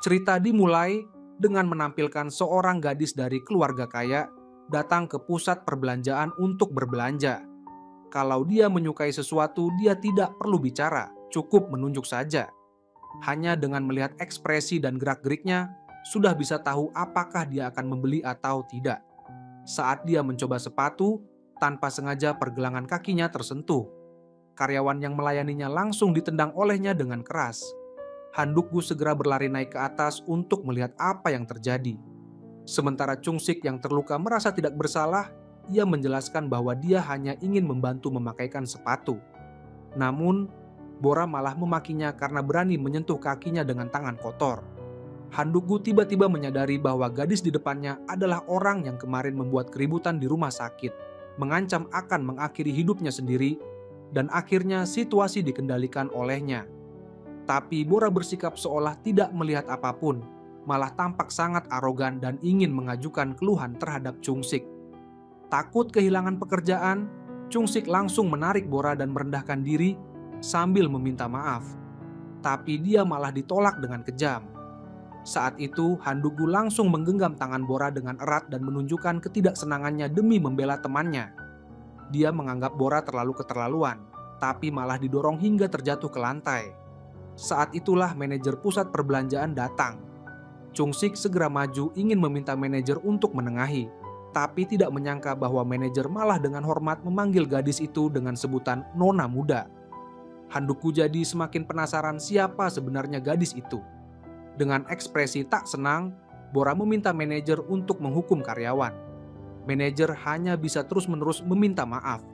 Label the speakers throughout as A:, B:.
A: Cerita dimulai dengan menampilkan seorang gadis dari keluarga kaya datang ke pusat perbelanjaan untuk berbelanja. Kalau dia menyukai sesuatu, dia tidak perlu bicara, cukup menunjuk saja. Hanya dengan melihat ekspresi dan gerak-geriknya, sudah bisa tahu apakah dia akan membeli atau tidak. Saat dia mencoba sepatu, tanpa sengaja pergelangan kakinya tersentuh. Karyawan yang melayaninya langsung ditendang olehnya dengan keras. Handukgu segera berlari naik ke atas untuk melihat apa yang terjadi. Sementara Chung-sik yang terluka merasa tidak bersalah, ia menjelaskan bahwa dia hanya ingin membantu memakaikan sepatu. Namun, Bora malah memakinya karena berani menyentuh kakinya dengan tangan kotor. Handukgu tiba-tiba menyadari bahwa gadis di depannya adalah orang yang kemarin membuat keributan di rumah sakit, mengancam akan mengakhiri hidupnya sendiri, dan akhirnya situasi dikendalikan olehnya. Tapi Bora bersikap seolah tidak melihat apapun, malah tampak sangat arogan dan ingin mengajukan keluhan terhadap Chung-sik. Takut kehilangan pekerjaan, Chung-sik langsung menarik Bora dan merendahkan diri sambil meminta maaf. Tapi dia malah ditolak dengan kejam. Saat itu, Handukgu langsung menggenggam tangan Bora dengan erat dan menunjukkan ketidaksenangannya demi membela temannya. Dia menganggap Bora terlalu keterlaluan, tapi malah didorong hingga terjatuh ke lantai. Saat itulah manajer pusat perbelanjaan datang. Chung-sik segera maju ingin meminta manajer untuk menengahi, tapi tidak menyangka bahwa manajer malah dengan hormat memanggil gadis itu dengan sebutan Nona Muda. Handukgu jadi semakin penasaran siapa sebenarnya gadis itu. Dengan ekspresi tak senang, Bora meminta manajer untuk menghukum karyawan. Manajer hanya bisa terus-menerus meminta maaf.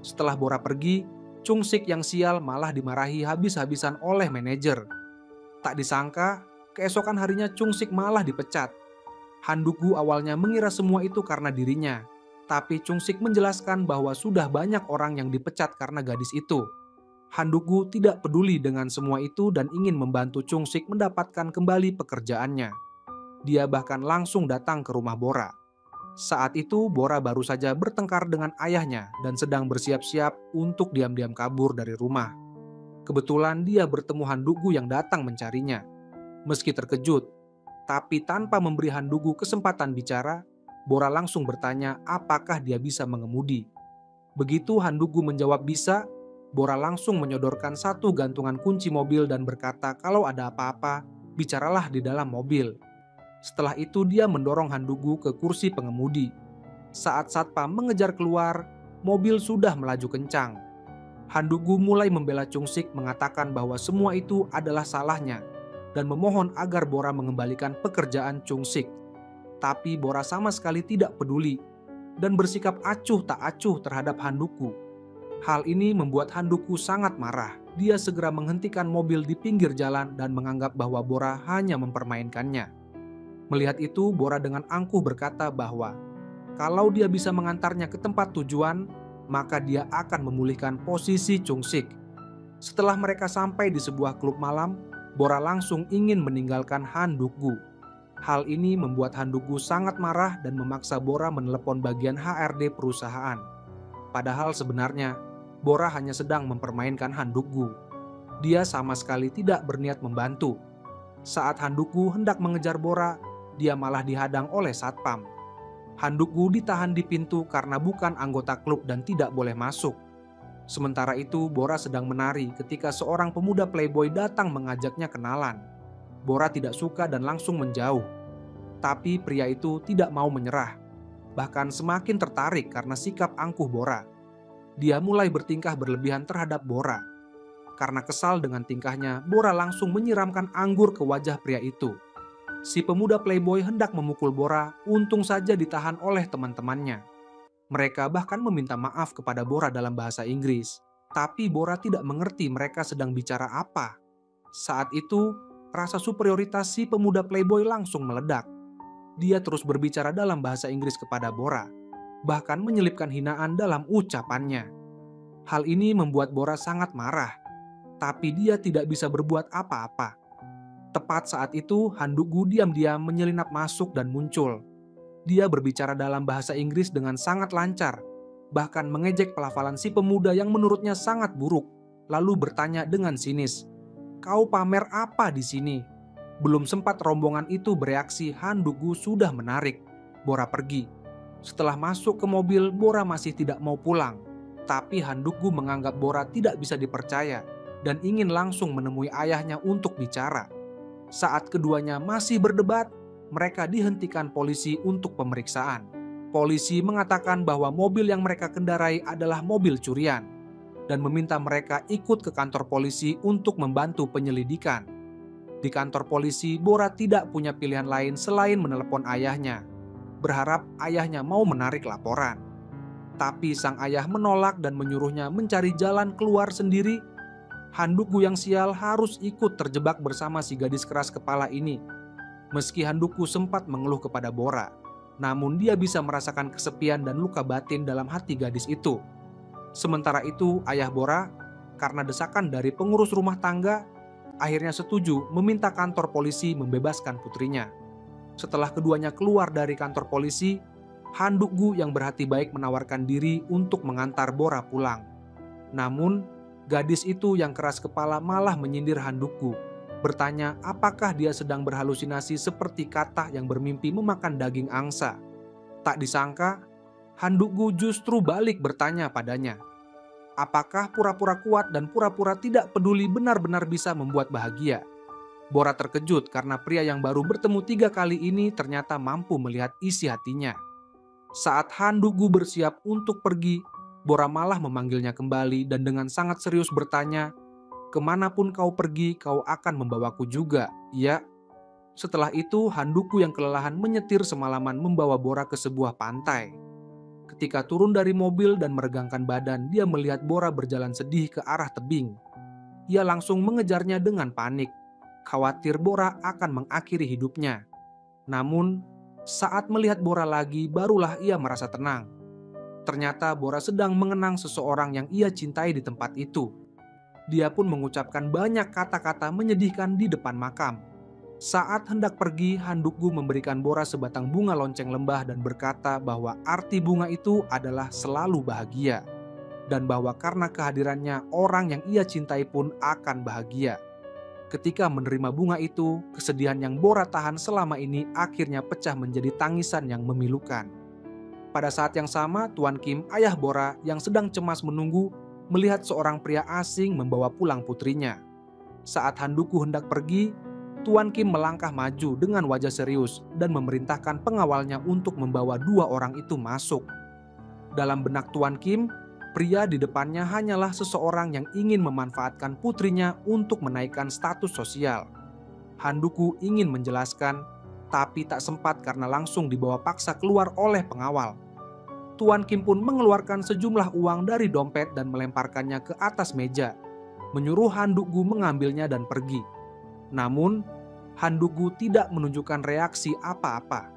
A: Setelah Bora pergi, Chung-sik yang sial malah dimarahi habis-habisan oleh manajer. Tak disangka, keesokan harinya Chung-sik malah dipecat. Handukgu awalnya mengira semua itu karena dirinya, tapi Chung-sik menjelaskan bahwa sudah banyak orang yang dipecat karena gadis itu. Handukgu tidak peduli dengan semua itu dan ingin membantu Chung-sik mendapatkan kembali pekerjaannya. Dia bahkan langsung datang ke rumah Bora. Saat itu Bora baru saja bertengkar dengan ayahnya dan sedang bersiap-siap untuk diam-diam kabur dari rumah. Kebetulan dia bertemu Handukgu yang datang mencarinya. Meski terkejut, tapi tanpa memberi Handukgu kesempatan bicara, Bora langsung bertanya apakah dia bisa mengemudi. Begitu Handukgu menjawab bisa, Bora langsung menyodorkan satu gantungan kunci mobil dan berkata kalau ada apa-apa, bicaralah di dalam mobil. Setelah itu dia mendorong Handukgu ke kursi pengemudi. Saat satpam mengejar keluar, mobil sudah melaju kencang. Handukgu mulai membela Chung-sik mengatakan bahwa semua itu adalah salahnya dan memohon agar Bora mengembalikan pekerjaan Chung-sik. Tapi Bora sama sekali tidak peduli dan bersikap acuh tak acuh terhadap Handukgu. Hal ini membuat Handukgu sangat marah. Dia segera menghentikan mobil di pinggir jalan dan menganggap bahwa Bora hanya mempermainkannya. Melihat itu, Bora dengan angkuh berkata bahwa kalau dia bisa mengantarnya ke tempat tujuan, maka dia akan memulihkan posisi Chung-sik. Setelah mereka sampai di sebuah klub malam, Bora langsung ingin meninggalkan Handukgu. Hal ini membuat Handukgu sangat marah dan memaksa Bora menelepon bagian HRD perusahaan. Padahal sebenarnya, Bora hanya sedang mempermainkan Handukgu. Dia sama sekali tidak berniat membantu. Saat Handukgu hendak mengejar Bora, dia malah dihadang oleh satpam. Handukgu ditahan di pintu karena bukan anggota klub dan tidak boleh masuk. Sementara itu, Bora sedang menari ketika seorang pemuda playboy datang mengajaknya kenalan. Bora tidak suka dan langsung menjauh. Tapi pria itu tidak mau menyerah. Bahkan semakin tertarik karena sikap angkuh Bora. Dia mulai bertingkah berlebihan terhadap Bora. Karena kesal dengan tingkahnya, Bora langsung menyiramkan anggur ke wajah pria itu. Si pemuda playboy hendak memukul Bora, untung saja ditahan oleh teman-temannya. Mereka bahkan meminta maaf kepada Bora dalam bahasa Inggris, tapi Bora tidak mengerti mereka sedang bicara apa. Saat itu, rasa superioritas si pemuda playboy langsung meledak. Dia terus berbicara dalam bahasa Inggris kepada Bora, bahkan menyelipkan hinaan dalam ucapannya. Hal ini membuat Bora sangat marah, tapi dia tidak bisa berbuat apa-apa. Tepat saat itu, Handukgu diam-diam menyelinap masuk dan muncul. Dia berbicara dalam bahasa Inggris dengan sangat lancar, bahkan mengejek pelafalan si pemuda yang menurutnya sangat buruk, lalu bertanya dengan sinis, "Kau pamer apa di sini?" Belum sempat rombongan itu bereaksi, Han Dugu sudah menarik Bora pergi. Setelah masuk ke mobil, Bora masih tidak mau pulang. Tapi Han Dugu menganggap Bora tidak bisa dipercaya dan ingin langsung menemui ayahnya untuk bicara. Saat keduanya masih berdebat, mereka dihentikan polisi untuk pemeriksaan. Polisi mengatakan bahwa mobil yang mereka kendarai adalah mobil curian dan meminta mereka ikut ke kantor polisi untuk membantu penyelidikan. Di kantor polisi, Bora tidak punya pilihan lain selain menelepon ayahnya, berharap ayahnya mau menarik laporan. Tapi sang ayah menolak dan menyuruhnya mencari jalan keluar sendiri. Han Dugu yang sial harus ikut terjebak bersama si gadis keras kepala ini. Meski Han Dugu sempat mengeluh kepada Bora, namun dia bisa merasakan kesepian dan luka batin dalam hati gadis itu. Sementara itu, ayah Bora, karena desakan dari pengurus rumah tangga, akhirnya setuju meminta kantor polisi membebaskan putrinya. Setelah keduanya keluar dari kantor polisi, Han Dugu yang berhati baik menawarkan diri untuk mengantar Bora pulang. Namun, gadis itu yang keras kepala malah menyindir Han Dugu, bertanya apakah dia sedang berhalusinasi seperti Katah yang bermimpi memakan daging angsa. Tak disangka, Han Dugu justru balik bertanya padanya, apakah pura-pura kuat dan pura-pura tidak peduli benar-benar bisa membuat bahagia? Bora terkejut karena pria yang baru bertemu 3 kali ini ternyata mampu melihat isi hatinya. Saat Han Dugu bersiap untuk pergi, Bora malah memanggilnya kembali dan dengan sangat serius bertanya, kemanapun kau pergi, kau akan membawaku juga, ya? Setelah itu, Han Dugu yang kelelahan menyetir semalaman membawa Bora ke sebuah pantai. Ketika turun dari mobil dan meregangkan badan, dia melihat Bora berjalan sedih ke arah tebing. Ia langsung mengejarnya dengan panik, khawatir Bora akan mengakhiri hidupnya. Namun, saat melihat Bora lagi, barulah ia merasa tenang. Ternyata Bora sedang mengenang seseorang yang ia cintai di tempat itu. Dia pun mengucapkan banyak kata-kata menyedihkan di depan makam. Saat hendak pergi, Han Dugu memberikan Bora sebatang bunga lonceng lembah dan berkata bahwa arti bunga itu adalah selalu bahagia. Dan bahwa karena kehadirannya, orang yang ia cintai pun akan bahagia. Ketika menerima bunga itu, kesedihan yang Bora tahan selama ini akhirnya pecah menjadi tangisan yang memilukan. Pada saat yang sama, Tuan Kim, ayah Bora yang sedang cemas menunggu, melihat seorang pria asing membawa pulang putrinya. Saat Han Dugu hendak pergi, Tuan Kim melangkah maju dengan wajah serius dan memerintahkan pengawalnya untuk membawa 2 orang itu masuk. Dalam benak Tuan Kim, pria di depannya hanyalah seseorang yang ingin memanfaatkan putrinya untuk menaikkan status sosial. Han Dugu ingin menjelaskan, tapi tak sempat karena langsung dibawa paksa keluar oleh pengawal. Tuan Kim pun mengeluarkan sejumlah uang dari dompet dan melemparkannya ke atas meja, menyuruh Han Dugu mengambilnya dan pergi. Namun, Han Dugu tidak menunjukkan reaksi apa-apa.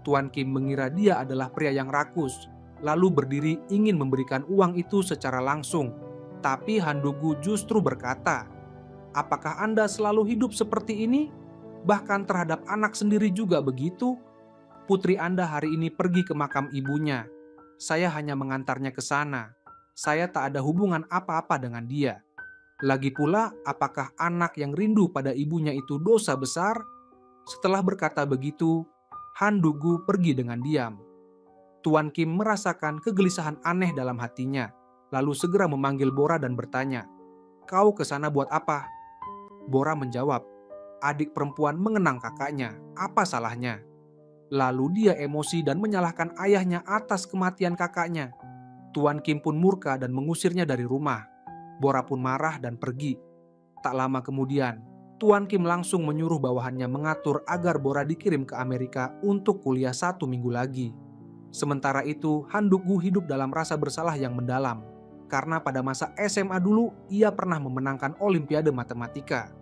A: Tuan Kim mengira dia adalah pria yang rakus, lalu berdiri ingin memberikan uang itu secara langsung. Tapi Han Dugu justru berkata, apakah Anda selalu hidup seperti ini? Bahkan terhadap anak sendiri juga begitu? Putri Anda hari ini pergi ke makam ibunya. Saya hanya mengantarnya ke sana. Saya tak ada hubungan apa-apa dengan dia. Lagi pula, apakah anak yang rindu pada ibunya itu dosa besar? Setelah berkata begitu, Han Dugu pergi dengan diam. Tuan Kim merasakan kegelisahan aneh dalam hatinya, lalu segera memanggil Bora dan bertanya, "Kau ke sana buat apa?" Bora menjawab, "Adik perempuan mengenang kakaknya, apa salahnya?" Lalu dia emosi dan menyalahkan ayahnya atas kematian kakaknya. Tuan Kim pun murka dan mengusirnya dari rumah. Bora pun marah dan pergi. Tak lama kemudian, Tuan Kim langsung menyuruh bawahannya mengatur agar Bora dikirim ke Amerika untuk kuliah 1 minggu lagi. Sementara itu, Han Dugu hidup dalam rasa bersalah yang mendalam, karena pada masa SMA dulu ia pernah memenangkan Olimpiade Matematika.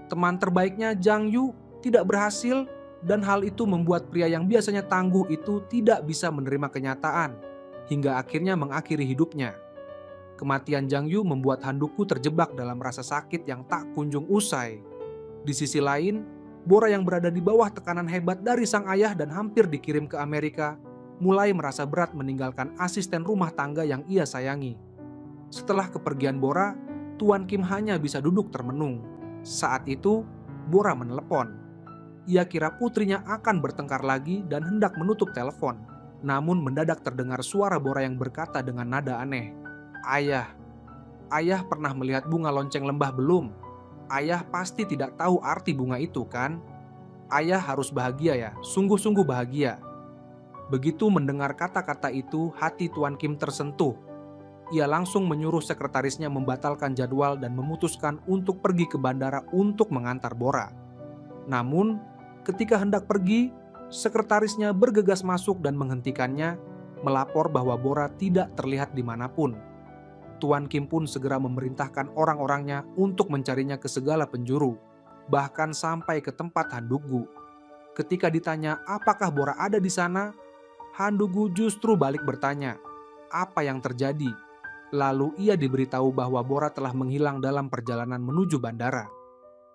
A: Teman terbaiknya Jang Yu tidak berhasil, dan hal itu membuat pria yang biasanya tangguh itu tidak bisa menerima kenyataan, hingga akhirnya mengakhiri hidupnya. Kematian Jang Yu membuat Han Dugu terjebak dalam rasa sakit yang tak kunjung usai. Di sisi lain, Bora yang berada di bawah tekanan hebat dari sang ayah dan hampir dikirim ke Amerika, mulai merasa berat meninggalkan asisten rumah tangga yang ia sayangi. Setelah kepergian Bora, Tuan Kim hanya bisa duduk termenung. Saat itu, Bora menelepon. Ia kira putrinya akan bertengkar lagi dan hendak menutup telepon. Namun mendadak terdengar suara Bora yang berkata dengan nada aneh, "Ayah, ayah pernah melihat bunga lonceng lembah belum? Ayah pasti tidak tahu arti bunga itu kan? Ayah harus bahagia ya, sungguh-sungguh bahagia." Begitu mendengar kata-kata itu, hati Tuan Kim tersentuh. Ia langsung menyuruh sekretarisnya membatalkan jadwal dan memutuskan untuk pergi ke bandara untuk mengantar Bora. Namun, ketika hendak pergi, sekretarisnya bergegas masuk dan menghentikannya, melapor bahwa Bora tidak terlihat dimanapun. Tuan Kim pun segera memerintahkan orang-orangnya untuk mencarinya ke segala penjuru, bahkan sampai ke tempat Han Dugu. Ketika ditanya apakah Bora ada di sana, Han Dugu justru balik bertanya, apa yang terjadi? Lalu ia diberitahu bahwa Bora telah menghilang dalam perjalanan menuju bandara.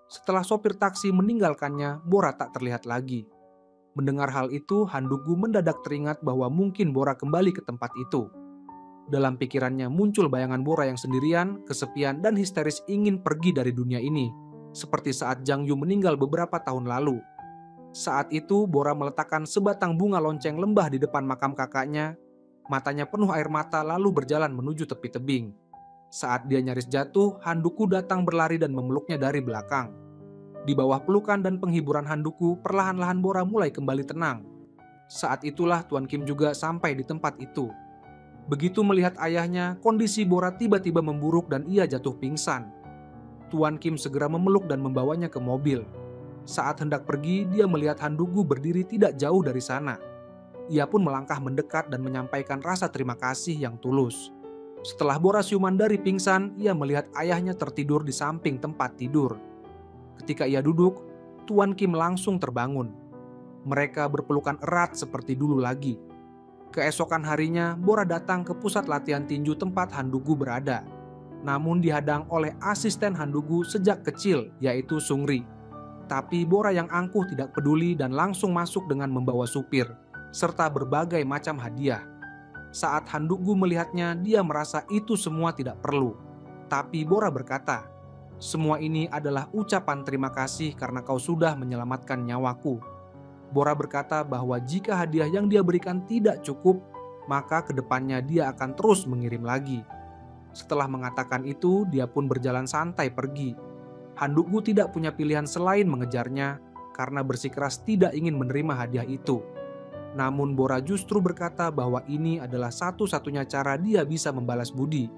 A: Setelah sopir taksi meninggalkannya, Bora tak terlihat lagi. Mendengar hal itu, Han Dugu mendadak teringat bahwa mungkin Bora kembali ke tempat itu. Dalam pikirannya muncul bayangan Bora yang sendirian, kesepian, dan histeris ingin pergi dari dunia ini, seperti saat Jang Yu meninggal beberapa tahun lalu. Saat itu, Bora meletakkan sebatang bunga lonceng lembah di depan makam kakaknya. Matanya penuh air mata lalu berjalan menuju tepi tebing. Saat dia nyaris jatuh, Han Dugu datang berlari dan memeluknya dari belakang. Di bawah pelukan dan penghiburan Han Dugu, perlahan-lahan Bora mulai kembali tenang. Saat itulah Tuan Kim juga sampai di tempat itu. Begitu melihat ayahnya, kondisi Bora tiba-tiba memburuk dan ia jatuh pingsan. Tuan Kim segera memeluk dan membawanya ke mobil. Saat hendak pergi, dia melihat Han Dugu berdiri tidak jauh dari sana. Ia pun melangkah mendekat dan menyampaikan rasa terima kasih yang tulus. Setelah Bora siuman dari pingsan, ia melihat ayahnya tertidur di samping tempat tidur. Ketika ia duduk, Tuan Kim langsung terbangun. Mereka berpelukan erat seperti dulu lagi. Keesokan harinya, Bora datang ke pusat latihan tinju tempat Han Dugu berada. Namun dihadang oleh asisten Han Dugu sejak kecil, yaitu Sungri. Tapi Bora yang angkuh tidak peduli dan langsung masuk dengan membawa supir, serta berbagai macam hadiah. Saat Han Dugu melihatnya, dia merasa itu semua tidak perlu. Tapi Bora berkata, "Semua ini adalah ucapan terima kasih karena kau sudah menyelamatkan nyawaku." Bora berkata bahwa jika hadiah yang dia berikan tidak cukup, maka kedepannya dia akan terus mengirim lagi. Setelah mengatakan itu, dia pun berjalan santai pergi. Han Dugu tidak punya pilihan selain mengejarnya karena bersikeras tidak ingin menerima hadiah itu. Namun Bora justru berkata bahwa ini adalah satu-satunya cara dia bisa membalas budi.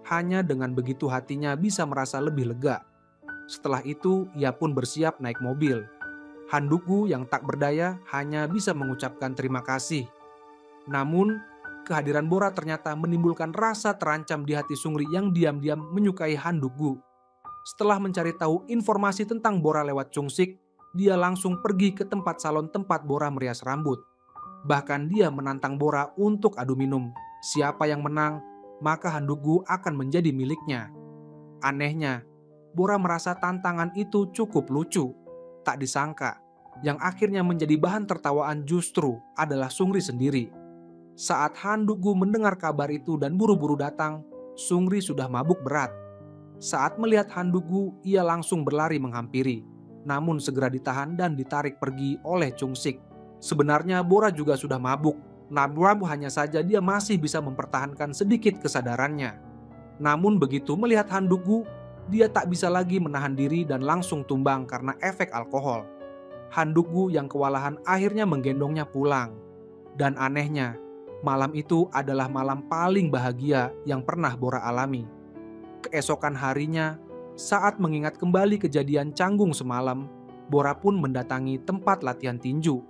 A: Hanya dengan begitu hatinya bisa merasa lebih lega. Setelah itu, ia pun bersiap naik mobil. Han Dugu yang tak berdaya hanya bisa mengucapkan terima kasih. Namun, kehadiran Bora ternyata menimbulkan rasa terancam di hati Sungri yang diam-diam menyukai Han Dugu. Setelah mencari tahu informasi tentang Bora lewat Chungsik, dia langsung pergi ke tempat salon tempat Bora merias rambut. Bahkan dia menantang Bora untuk adu minum. Siapa yang menang, maka Han Dugu akan menjadi miliknya. Anehnya, Bora merasa tantangan itu cukup lucu. Tak disangka, yang akhirnya menjadi bahan tertawaan justru adalah Sungri sendiri. Saat Han Dugu mendengar kabar itu dan buru-buru datang, Sungri sudah mabuk berat. Saat melihat Han Dugu, ia langsung berlari menghampiri, namun segera ditahan dan ditarik pergi oleh Chungsik. Sebenarnya Bora juga sudah mabuk, namun hanya saja dia masih bisa mempertahankan sedikit kesadarannya. Namun begitu melihat Han Dugu, dia tak bisa lagi menahan diri dan langsung tumbang karena efek alkohol. Han Dugu yang kewalahan akhirnya menggendongnya pulang. Dan anehnya, malam itu adalah malam paling bahagia yang pernah Bora alami. Keesokan harinya, saat mengingat kembali kejadian canggung semalam, Bora pun mendatangi tempat latihan tinju.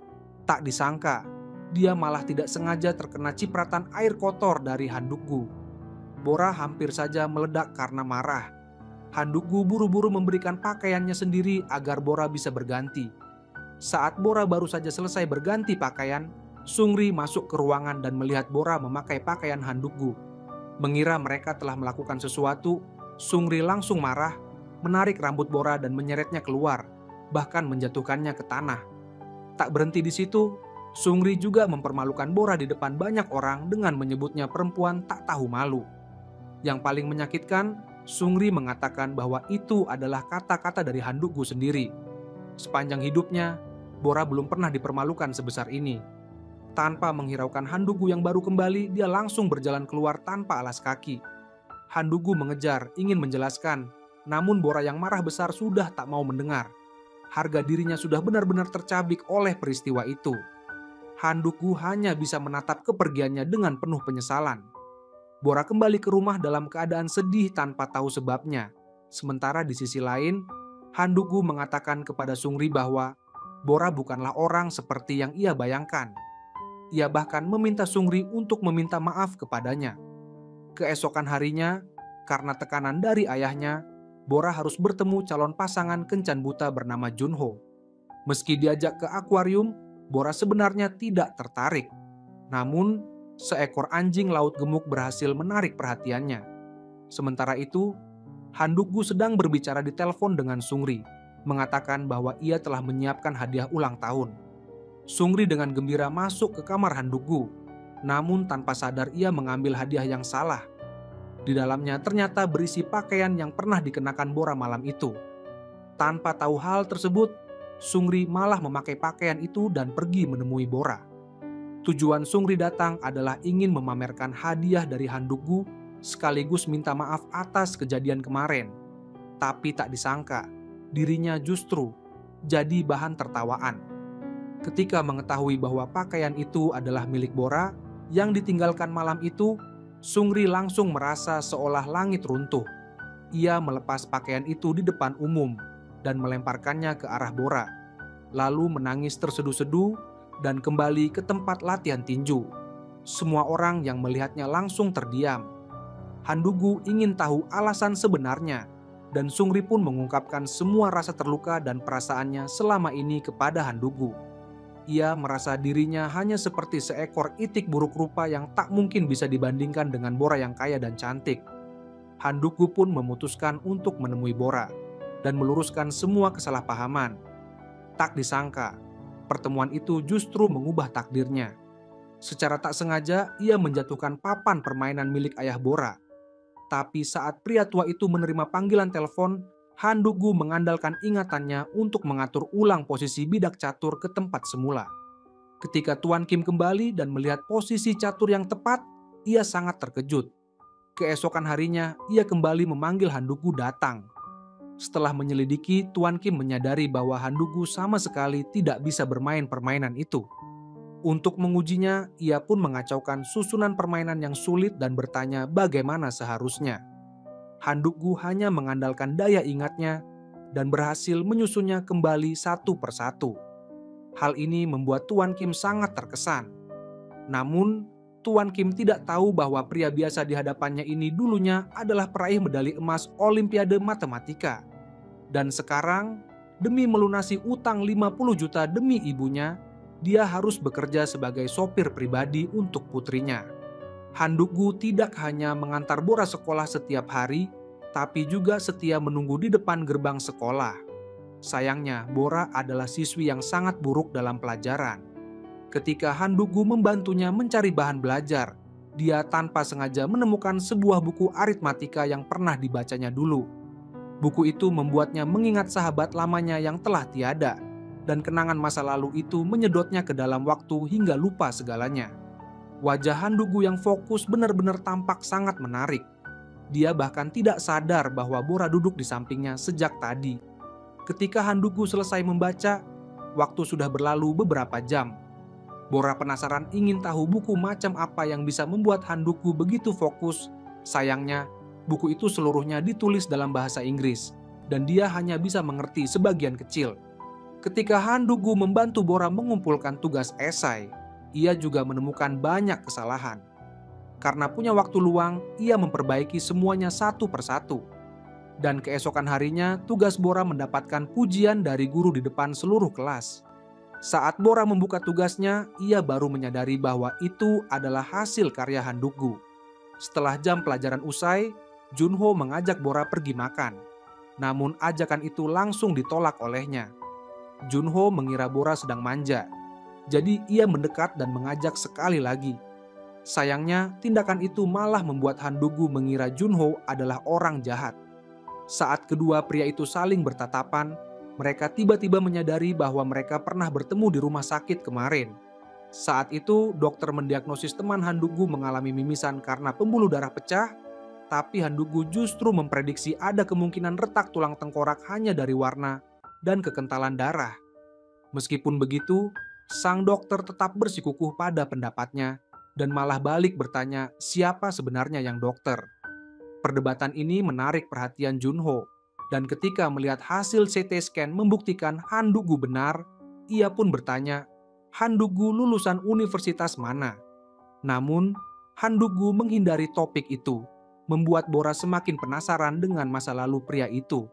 A: Tak disangka, dia malah tidak sengaja terkena cipratan air kotor dari Han Dugu. Bora hampir saja meledak karena marah. Han Dugu buru-buru memberikan pakaiannya sendiri agar Bora bisa berganti. Saat Bora baru saja selesai berganti pakaian, Sungri masuk ke ruangan dan melihat Bora memakai pakaian Han Dugu. Mengira mereka telah melakukan sesuatu, Sungri langsung marah, menarik rambut Bora dan menyeretnya keluar, bahkan menjatuhkannya ke tanah. Tak berhenti di situ, Sungri juga mempermalukan Bora di depan banyak orang dengan menyebutnya perempuan tak tahu malu. Yang paling menyakitkan, Sungri mengatakan bahwa itu adalah kata-kata dari Han Dugu sendiri. Sepanjang hidupnya, Bora belum pernah dipermalukan sebesar ini. Tanpa menghiraukan Handugu yang baru kembali, dia langsung berjalan keluar tanpa alas kaki. Handugu mengejar, ingin menjelaskan, namun Bora yang marah besar sudah tak mau mendengar. Harga dirinya sudah benar-benar tercabik oleh peristiwa itu. Handugu hanya bisa menatap kepergiannya dengan penuh penyesalan. Bora kembali ke rumah dalam keadaan sedih tanpa tahu sebabnya. Sementara di sisi lain, Handugu mengatakan kepada Sungri bahwa Bora bukanlah orang seperti yang ia bayangkan. Ia bahkan meminta Sungri untuk meminta maaf kepadanya. Keesokan harinya, karena tekanan dari ayahnya, Bora harus bertemu calon pasangan kencan buta bernama Junho. Meski diajak ke akuarium, Bora sebenarnya tidak tertarik. Namun, seekor anjing laut gemuk berhasil menarik perhatiannya. Sementara itu, Handugu sedang berbicara di telepon dengan Sungri, mengatakan bahwa ia telah menyiapkan hadiah ulang tahun. Sungri dengan gembira masuk ke kamar Handugu, namun tanpa sadar ia mengambil hadiah yang salah. Di dalamnya ternyata berisi pakaian yang pernah dikenakan Bora malam itu. Tanpa tahu hal tersebut, Sungri malah memakai pakaian itu dan pergi menemui Bora. Tujuan Sungri datang adalah ingin memamerkan hadiah dari Handugu sekaligus minta maaf atas kejadian kemarin. Tapi tak disangka, dirinya justru jadi bahan tertawaan. Ketika mengetahui bahwa pakaian itu adalah milik Bora yang ditinggalkan malam itu, Sungri langsung merasa seolah langit runtuh. Ia melepas pakaian itu di depan umum dan melemparkannya ke arah Bora, lalu menangis terseduh-seduh dan kembali ke tempat latihan tinju. Semua orang yang melihatnya langsung terdiam. Handugu ingin tahu alasan sebenarnya, dan Sungri pun mengungkapkan semua rasa terluka dan perasaannya selama ini kepada Handugu. Ia merasa dirinya hanya seperti seekor itik buruk rupa yang tak mungkin bisa dibandingkan dengan Bora yang kaya dan cantik. Handugu pun memutuskan untuk menemui Bora dan meluruskan semua kesalahpahaman. Tak disangka, pertemuan itu justru mengubah takdirnya. Secara tak sengaja, ia menjatuhkan papan permainan milik ayah Bora. Tapi saat pria tua itu menerima panggilan telepon, Handugu mengandalkan ingatannya untuk mengatur ulang posisi bidak catur ke tempat semula. Ketika Tuan Kim kembali dan melihat posisi catur yang tepat, ia sangat terkejut. Keesokan harinya, ia kembali memanggil Handugu datang. Setelah menyelidiki, Tuan Kim menyadari bahwa Handugu sama sekali tidak bisa bermain permainan itu. Untuk mengujinya, ia pun mengacaukan susunan permainan yang sulit dan bertanya bagaimana seharusnya. Handugu hanya mengandalkan daya ingatnya dan berhasil menyusunnya kembali satu persatu. Hal ini membuat Tuan Kim sangat terkesan. Namun, Tuan Kim tidak tahu bahwa pria biasa di hadapannya ini dulunya adalah peraih medali emas Olimpiade Matematika. Dan sekarang, demi melunasi utang 50 juta demi ibunya, dia harus bekerja sebagai sopir pribadi untuk putrinya. Handugu tidak hanya mengantar Bora sekolah setiap hari, tapi juga setia menunggu di depan gerbang sekolah. Sayangnya, Bora adalah siswi yang sangat buruk dalam pelajaran. Ketika Handugu membantunya mencari bahan belajar, dia tanpa sengaja menemukan sebuah buku aritmatika yang pernah dibacanya dulu. Buku itu membuatnya mengingat sahabat lamanya yang telah tiada, dan kenangan masa lalu itu menyedotnya ke dalam waktu hingga lupa segalanya. Wajah Handugu yang fokus benar-benar tampak sangat menarik. Dia bahkan tidak sadar bahwa Bora duduk di sampingnya sejak tadi. Ketika Handugu selesai membaca, waktu sudah berlalu beberapa jam. Bora penasaran ingin tahu buku macam apa yang bisa membuat Handugu begitu fokus. Sayangnya, buku itu seluruhnya ditulis dalam bahasa Inggris, dan dia hanya bisa mengerti sebagian kecil. Ketika Handugu membantu Bora mengumpulkan tugas esai, ia juga menemukan banyak kesalahan. Karena punya waktu luang, ia memperbaiki semuanya satu persatu. Dan keesokan harinya, tugas Bora mendapatkan pujian dari guru di depan seluruh kelas. Saat Bora membuka tugasnya, ia baru menyadari bahwa itu adalah hasil karya Handugu. Setelah jam pelajaran usai, Junho mengajak Bora pergi makan. Namun ajakan itu langsung ditolak olehnya. Junho mengira Bora sedang manja, jadi ia mendekat dan mengajak sekali lagi. Sayangnya, tindakan itu malah membuat Handugu mengira Junho adalah orang jahat. Saat kedua pria itu saling bertatapan, Mereka tiba-tiba menyadari bahwa mereka pernah bertemu di rumah sakit kemarin. Saat itu, dokter mendiagnosis teman Handugu mengalami mimisan karena pembuluh darah pecah, tapi Handugu justru memprediksi ada kemungkinan retak tulang tengkorak hanya dari warna dan kekentalan darah. Meskipun begitu, sang dokter tetap bersikukuh pada pendapatnya dan malah balik bertanya siapa sebenarnya yang dokter. Perdebatan ini menarik perhatian Junho, dan ketika melihat hasil CT scan membuktikan Handugu benar, ia pun bertanya, Handugu lulusan universitas mana? Namun, Handugu menghindari topik itu, membuat Bora semakin penasaran dengan masa lalu pria itu.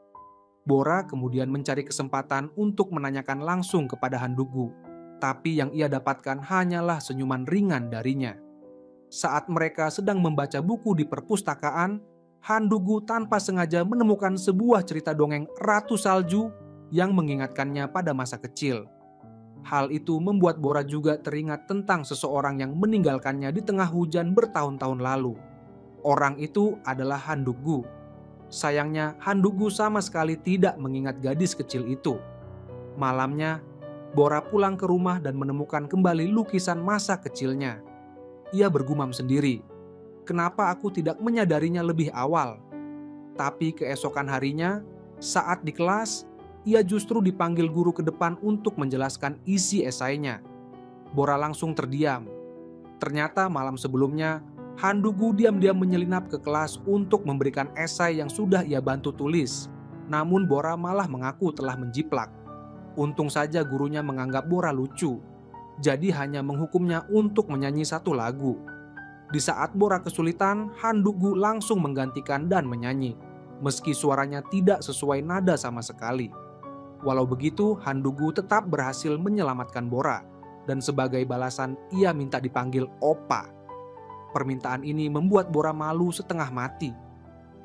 A: Bora kemudian mencari kesempatan untuk menanyakan langsung kepada Handugu, tapi yang ia dapatkan hanyalah senyuman ringan darinya. Saat mereka sedang membaca buku di perpustakaan, Handugu tanpa sengaja menemukan sebuah cerita dongeng Ratu Salju yang mengingatkannya pada masa kecil. Hal itu membuat Bora juga teringat tentang seseorang yang meninggalkannya di tengah hujan bertahun-tahun lalu. Orang itu adalah Handugu. Sayangnya, Handugu sama sekali tidak mengingat gadis kecil itu. Malamnya, Bora pulang ke rumah dan menemukan kembali lukisan masa kecilnya. Ia bergumam sendiri, kenapa aku tidak menyadarinya lebih awal? Tapi keesokan harinya, saat di kelas, ia justru dipanggil guru ke depan untuk menjelaskan isi esainya. Bora langsung terdiam. Ternyata malam sebelumnya, Handugu diam-diam menyelinap ke kelas untuk memberikan esai yang sudah ia bantu tulis. Namun Bora malah mengaku telah menjiplak. Untung saja gurunya menganggap Bora lucu, jadi hanya menghukumnya untuk menyanyi satu lagu. Di saat Bora kesulitan, Handugu langsung menggantikan dan menyanyi, meski suaranya tidak sesuai nada sama sekali. Walau begitu, Handugu tetap berhasil menyelamatkan Bora, dan sebagai balasan ia minta dipanggil Opa. Permintaan ini membuat Bora malu setengah mati.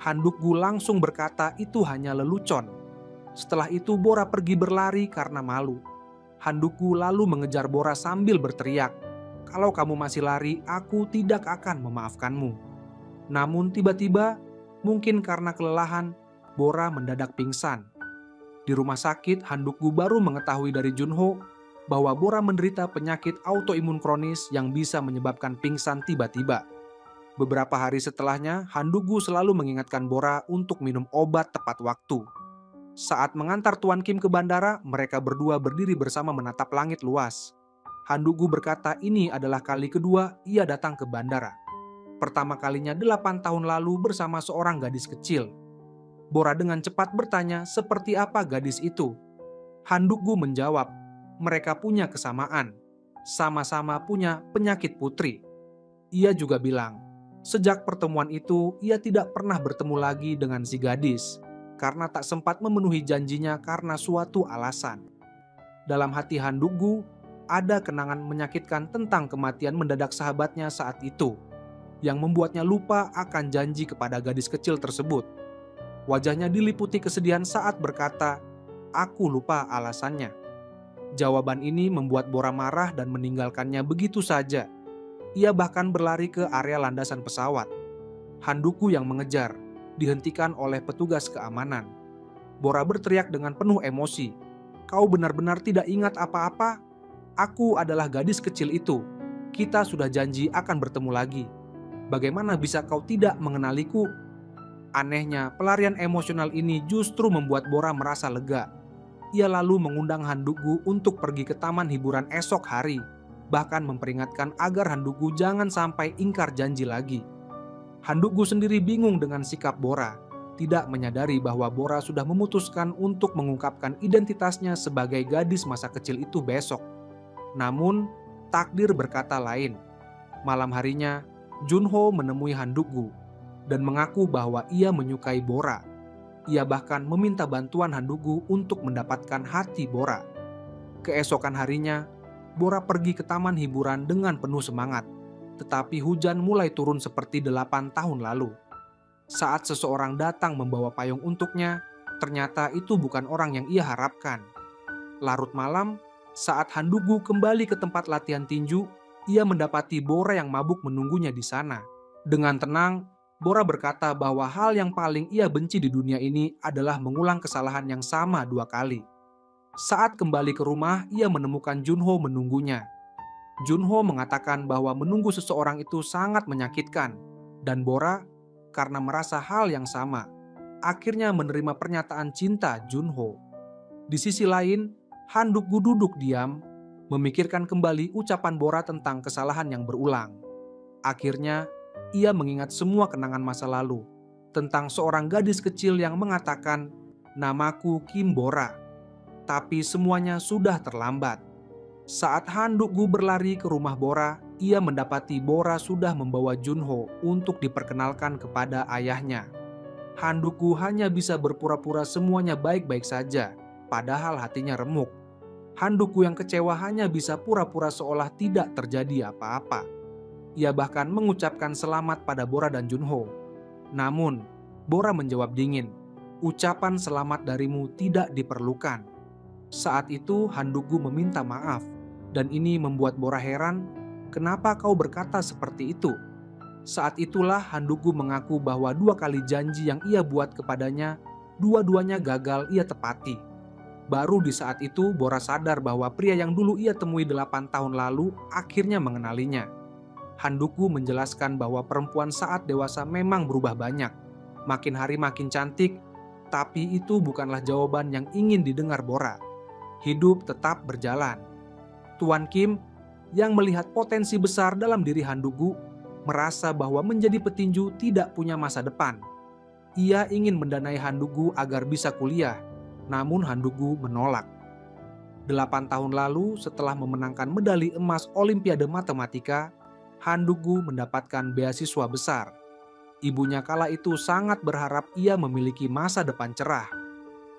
A: Handugu langsung berkata itu hanya lelucon. Setelah itu Bora pergi berlari karena malu. Handugu lalu mengejar Bora sambil berteriak, "Kalau kamu masih lari, aku tidak akan memaafkanmu." Namun tiba-tiba, mungkin karena kelelahan, Bora mendadak pingsan. Di rumah sakit, Handugu baru mengetahui dari Junho bahwa Bora menderita penyakit autoimun kronis yang bisa menyebabkan pingsan tiba-tiba. Beberapa hari setelahnya, Handugu selalu mengingatkan Bora untuk minum obat tepat waktu. Saat mengantar Tuan Kim ke bandara, mereka berdua berdiri bersama menatap langit luas. Handugu berkata ini adalah kali kedua ia datang ke bandara. Pertama kalinya 8 tahun lalu bersama seorang gadis kecil. Bora dengan cepat bertanya seperti apa gadis itu. Handugu menjawab, mereka punya kesamaan, sama-sama punya penyakit putri. Ia juga bilang, sejak pertemuan itu ia tidak pernah bertemu lagi dengan si gadis, karena tak sempat memenuhi janjinya karena suatu alasan. Dalam hati Handugu, ada kenangan menyakitkan tentang kematian mendadak sahabatnya saat itu, yang membuatnya lupa akan janji kepada gadis kecil tersebut. Wajahnya diliputi kesedihan saat berkata, "Aku lupa alasannya." Jawaban ini membuat Bora marah dan meninggalkannya begitu saja. Ia bahkan berlari ke area landasan pesawat. Handugu yang mengejar, dihentikan oleh petugas keamanan. Bora berteriak dengan penuh emosi, "Kau benar-benar tidak ingat apa-apa? Aku adalah gadis kecil itu. Kita sudah janji akan bertemu lagi. Bagaimana bisa kau tidak mengenaliku?" Anehnya, pelarian emosional ini justru membuat Bora merasa lega. Ia lalu mengundang Handugu untuk pergi ke taman hiburan esok hari, bahkan memperingatkan agar Handugu jangan sampai ingkar janji lagi. Handugu sendiri bingung dengan sikap Bora, tidak menyadari bahwa Bora sudah memutuskan untuk mengungkapkan identitasnya sebagai gadis masa kecil itu besok. Namun, takdir berkata lain. Malam harinya, Junho menemui Handugu dan mengaku bahwa ia menyukai Bora. Ia bahkan meminta bantuan Handugu untuk mendapatkan hati Bora. Keesokan harinya, Bora pergi ke taman hiburan dengan penuh semangat, tetapi hujan mulai turun seperti 8 tahun lalu. Saat seseorang datang membawa payung untuknya, ternyata itu bukan orang yang ia harapkan. Larut malam, saat Handugu kembali ke tempat latihan tinju, ia mendapati Bora yang mabuk menunggunya di sana. Dengan tenang, Bora berkata bahwa hal yang paling ia benci di dunia ini adalah mengulang kesalahan yang sama 2 kali. Saat kembali ke rumah, ia menemukan Junho menunggunya. Junho mengatakan bahwa menunggu seseorang itu sangat menyakitkan, dan Bora, karena merasa hal yang sama, akhirnya menerima pernyataan cinta Junho. Di sisi lain, Han Duk-gu duduk diam, memikirkan kembali ucapan Bora tentang kesalahan yang berulang. Akhirnya, ia mengingat semua kenangan masa lalu, tentang seorang gadis kecil yang mengatakan, "Namaku Kim Bora." Tapi semuanya sudah terlambat. Saat Han Duk-gu berlari ke rumah Bora, ia mendapati Bora sudah membawa Junho untuk diperkenalkan kepada ayahnya. Han Duk-gu hanya bisa berpura-pura semuanya baik-baik saja, padahal hatinya remuk. Han Duk-gu yang kecewa hanya bisa pura-pura seolah tidak terjadi apa-apa. Ia bahkan mengucapkan selamat pada Bora dan Junho. Namun, Bora menjawab dingin, "Ucapan selamat darimu tidak diperlukan." Saat itu Han Duk-gu meminta maaf, dan ini membuat Bora heran, "Kenapa kau berkata seperti itu?" Saat itulah Han Duk-gu mengaku bahwa 2 kali janji yang ia buat kepadanya, dua-duanya gagal ia tepati. Baru di saat itu Bora sadar bahwa pria yang dulu ia temui 8 tahun lalu akhirnya mengenalinya. Han Duk-gu menjelaskan bahwa perempuan saat dewasa memang berubah banyak. Makin hari makin cantik, tapi itu bukanlah jawaban yang ingin didengar Bora. Hidup tetap berjalan. Tuan Kim, yang melihat potensi besar dalam diri Han Duk-gu, merasa bahwa menjadi petinju tidak punya masa depan. Ia ingin mendanai Han Duk-gu agar bisa kuliah, namun Han Duk-gu menolak. 8 tahun lalu, setelah memenangkan medali emas Olimpiade Matematika, Han Duk-gu mendapatkan beasiswa besar. Ibunya kala itu sangat berharap ia memiliki masa depan cerah.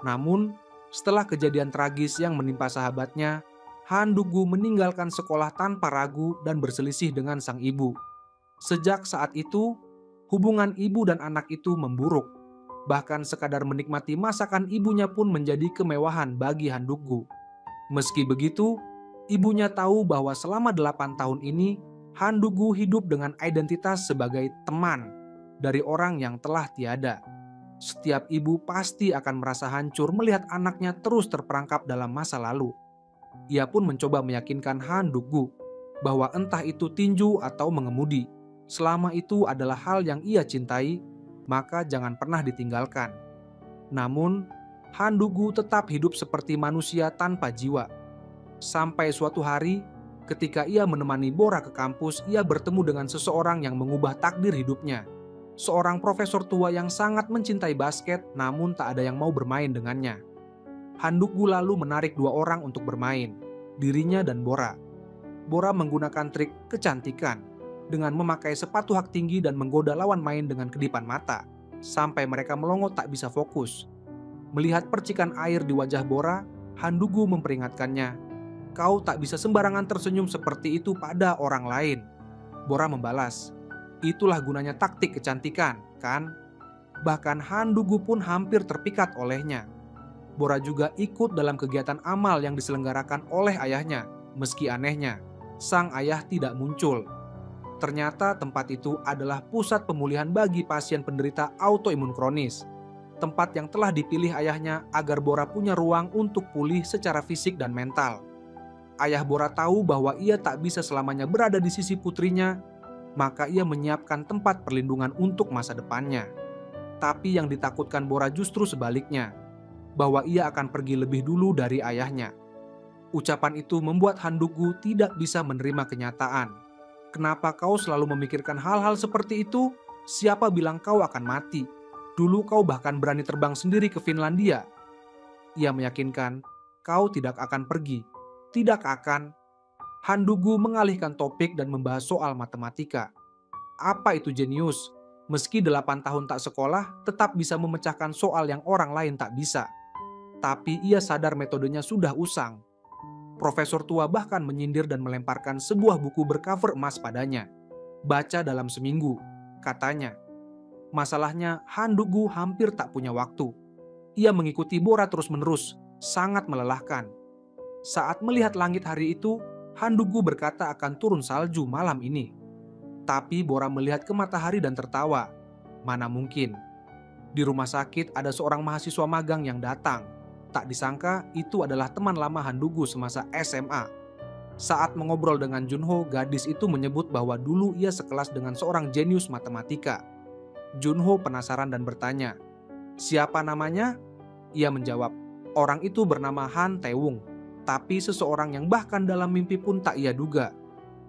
A: Namun, setelah kejadian tragis yang menimpa sahabatnya, Han Duk-gu meninggalkan sekolah tanpa ragu dan berselisih dengan sang ibu. Sejak saat itu, hubungan ibu dan anak itu memburuk. Bahkan sekadar menikmati masakan ibunya pun menjadi kemewahan bagi Han Duk-gu. Meski begitu, ibunya tahu bahwa selama 8 tahun ini, Han Duk-gu hidup dengan identitas sebagai teman dari orang yang telah tiada. Setiap ibu pasti akan merasa hancur melihat anaknya terus terperangkap dalam masa lalu. Ia pun mencoba meyakinkan Han Duk-gu bahwa entah itu tinju atau mengemudi, selama itu adalah hal yang ia cintai, maka jangan pernah ditinggalkan. Namun, Han Duk-gu tetap hidup seperti manusia tanpa jiwa. Sampai suatu hari, ketika ia menemani Bora ke kampus, ia bertemu dengan seseorang yang mengubah takdir hidupnya. Seorang profesor tua yang sangat mencintai basket, namun tak ada yang mau bermain dengannya. Han Duk-gu lalu menarik 2 orang untuk bermain, dirinya dan Bora. Bora menggunakan trik kecantikan dengan memakai sepatu hak tinggi dan menggoda lawan main dengan kedipan mata, sampai mereka melongo tak bisa fokus. Melihat percikan air di wajah Bora, Han Duk-gu memperingatkannya, "Kau tak bisa sembarangan tersenyum seperti itu pada orang lain." Bora membalas, "Itulah gunanya taktik kecantikan, kan?" Bahkan Han Duk-gu pun hampir terpikat olehnya. Bora juga ikut dalam kegiatan amal yang diselenggarakan oleh ayahnya, meski anehnya, sang ayah tidak muncul. Ternyata tempat itu adalah pusat pemulihan bagi pasien penderita autoimun kronis. Tempat yang telah dipilih ayahnya agar Bora punya ruang untuk pulih secara fisik dan mental. Ayah Bora tahu bahwa ia tak bisa selamanya berada di sisi putrinya, maka ia menyiapkan tempat perlindungan untuk masa depannya. Tapi yang ditakutkan Bora justru sebaliknya, bahwa ia akan pergi lebih dulu dari ayahnya. Ucapan itu membuat Han Duk-gu tidak bisa menerima kenyataan. "Kenapa kau selalu memikirkan hal-hal seperti itu? Siapa bilang kau akan mati? Dulu kau bahkan berani terbang sendiri ke Finlandia." Ia meyakinkan, "Kau tidak akan pergi. Tidak akan." Han Duk-gu mengalihkan topik dan membahas soal matematika. Apa itu jenius? Meski 8 tahun tak sekolah, tetap bisa memecahkan soal yang orang lain tak bisa. Tapi ia sadar metodenya sudah usang. Profesor tua bahkan menyindir dan melemparkan sebuah buku bercover emas padanya. "Baca dalam seminggu," katanya. Masalahnya, Han Duk-gu hampir tak punya waktu. Ia mengikuti Bora terus-menerus, sangat melelahkan. Saat melihat langit hari itu, Han Duk-gu berkata akan turun salju malam ini. Tapi Bora melihat ke matahari dan tertawa. Mana mungkin. Di rumah sakit ada seorang mahasiswa magang yang datang. Tak disangka itu adalah teman lama Han Du-gu semasa SMA. Saat mengobrol dengan Junho, gadis itu menyebut bahwa dulu ia sekelas dengan seorang jenius matematika. Junho penasaran dan bertanya, "Siapa namanya?" Ia menjawab, "Orang itu bernama Han Tae-wung, tapi seseorang yang bahkan dalam mimpi pun tak ia duga."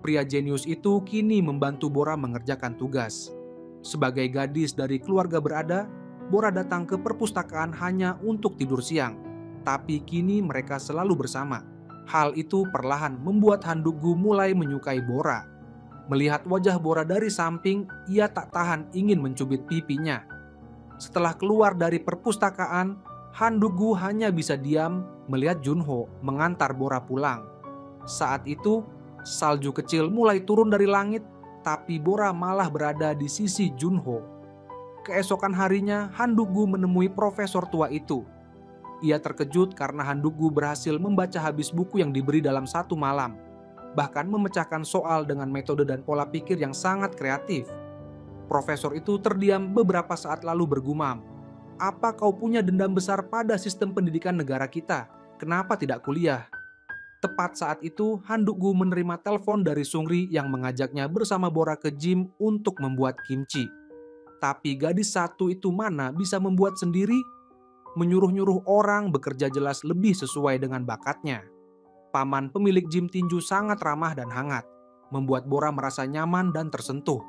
A: Pria jenius itu kini membantu Bora mengerjakan tugas. Sebagai gadis dari keluarga berada, Bora datang ke perpustakaan hanya untuk tidur siang. Tapi kini mereka selalu bersama. Hal itu perlahan membuat Han Du-gu mulai menyukai Bora. Melihat wajah Bora dari samping, ia tak tahan ingin mencubit pipinya. Setelah keluar dari perpustakaan, Han Du-gu hanya bisa diam melihat Junho mengantar Bora pulang. Saat itu, salju kecil mulai turun dari langit, tapi Bora malah berada di sisi Junho. Keesokan harinya, Han Du-gu menemui profesor tua itu. Ia terkejut karena Han Du-gu berhasil membaca habis buku yang diberi dalam satu malam, bahkan memecahkan soal dengan metode dan pola pikir yang sangat kreatif. Profesor itu terdiam beberapa saat lalu bergumam, "Apa kau punya dendam besar pada sistem pendidikan negara kita? Kenapa tidak kuliah?" Tepat saat itu, Han Du-gu menerima telepon dari Sungri yang mengajaknya bersama Bora ke gym untuk membuat kimchi. Tapi gadis satu itu mana bisa membuat sendiri? Menyuruh-nyuruh orang bekerja jelas lebih sesuai dengan bakatnya. Paman pemilik gym tinju sangat ramah dan hangat, membuat Bora merasa nyaman dan tersentuh.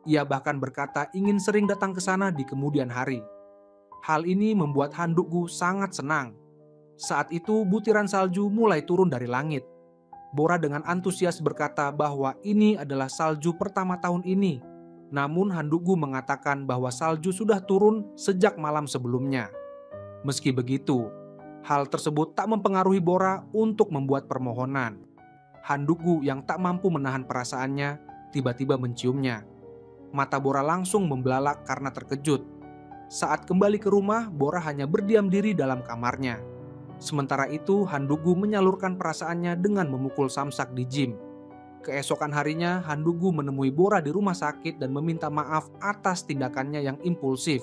A: Ia bahkan berkata ingin sering datang ke sana di kemudian hari. Hal ini membuat Han Du-gu sangat senang. Saat itu butiran salju mulai turun dari langit. Bora dengan antusias berkata bahwa ini adalah salju pertama tahun ini. Namun Han Du-gu mengatakan bahwa salju sudah turun sejak malam sebelumnya. Meski begitu, hal tersebut tak mempengaruhi Bora untuk membuat permohonan. Han Du-gu yang tak mampu menahan perasaannya tiba-tiba menciumnya. Mata Bora langsung membelalak karena terkejut. Saat kembali ke rumah, Bora hanya berdiam diri dalam kamarnya. Sementara itu, Han Du-gu menyalurkan perasaannya dengan memukul samsak di gym. Keesokan harinya, Han Du-gu menemui Bora di rumah sakit dan meminta maaf atas tindakannya yang impulsif.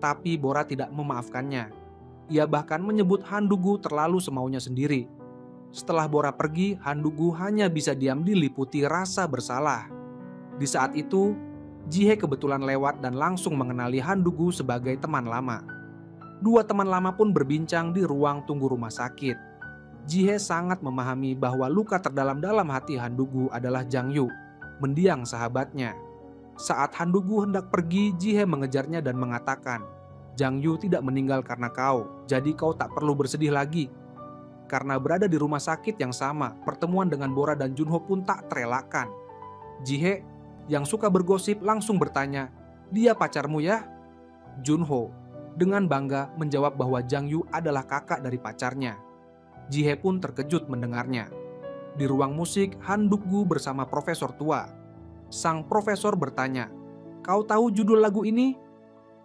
A: Tapi Bora tidak memaafkannya. Ia bahkan menyebut Han Du-gu terlalu semaunya sendiri. Setelah Bora pergi, Han Du-gu hanya bisa diam diliputi rasa bersalah. Di saat itu, Ji-hye kebetulan lewat dan langsung mengenali Han Du-gu sebagai teman lama. Dua teman lama pun berbincang di ruang tunggu rumah sakit. Ji-hye sangat memahami bahwa luka terdalam dalam hati Han Du-gu adalah Jang Yu, mendiang sahabatnya. Saat Han Du-gu hendak pergi, Ji-hye mengejarnya dan mengatakan, "Jang Yu tidak meninggal karena kau, jadi kau tak perlu bersedih lagi." Karena berada di rumah sakit yang sama, pertemuan dengan Bora dan Junho pun tak terelakkan. Ji-hye yang suka bergosip langsung bertanya, "Dia pacarmu ya?" Junho dengan bangga menjawab bahwa Jang Yu adalah kakak dari pacarnya. Ji-hye pun terkejut mendengarnya. Di ruang musik, Han Du-gu bersama profesor tua. Sang profesor bertanya, "Kau tahu judul lagu ini?"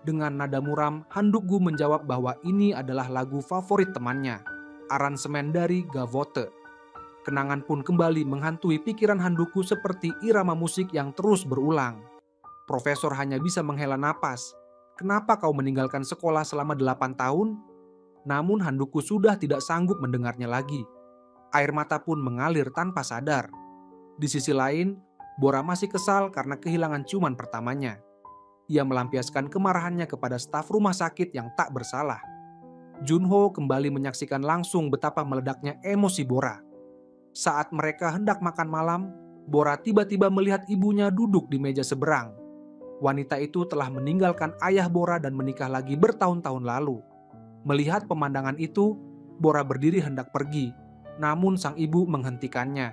A: Dengan nada muram, Han Du-gu menjawab bahwa ini adalah lagu favorit temannya, aransemen dari Gavotte. Kenangan pun kembali menghantui pikiran Han Du-gu seperti irama musik yang terus berulang. Profesor hanya bisa menghela napas. "Kenapa kau meninggalkan sekolah selama 8 tahun?" Namun Han Du-gu sudah tidak sanggup mendengarnya lagi. Air mata pun mengalir tanpa sadar. Di sisi lain, Bora masih kesal karena kehilangan ciuman pertamanya. Ia melampiaskan kemarahannya kepada staf rumah sakit yang tak bersalah. Junho kembali menyaksikan langsung betapa meledaknya emosi Bora. Saat mereka hendak makan malam, Bora tiba-tiba melihat ibunya duduk di meja seberang. Wanita itu telah meninggalkan ayah Bora dan menikah lagi bertahun-tahun lalu. Melihat pemandangan itu, Bora berdiri hendak pergi, namun sang ibu menghentikannya.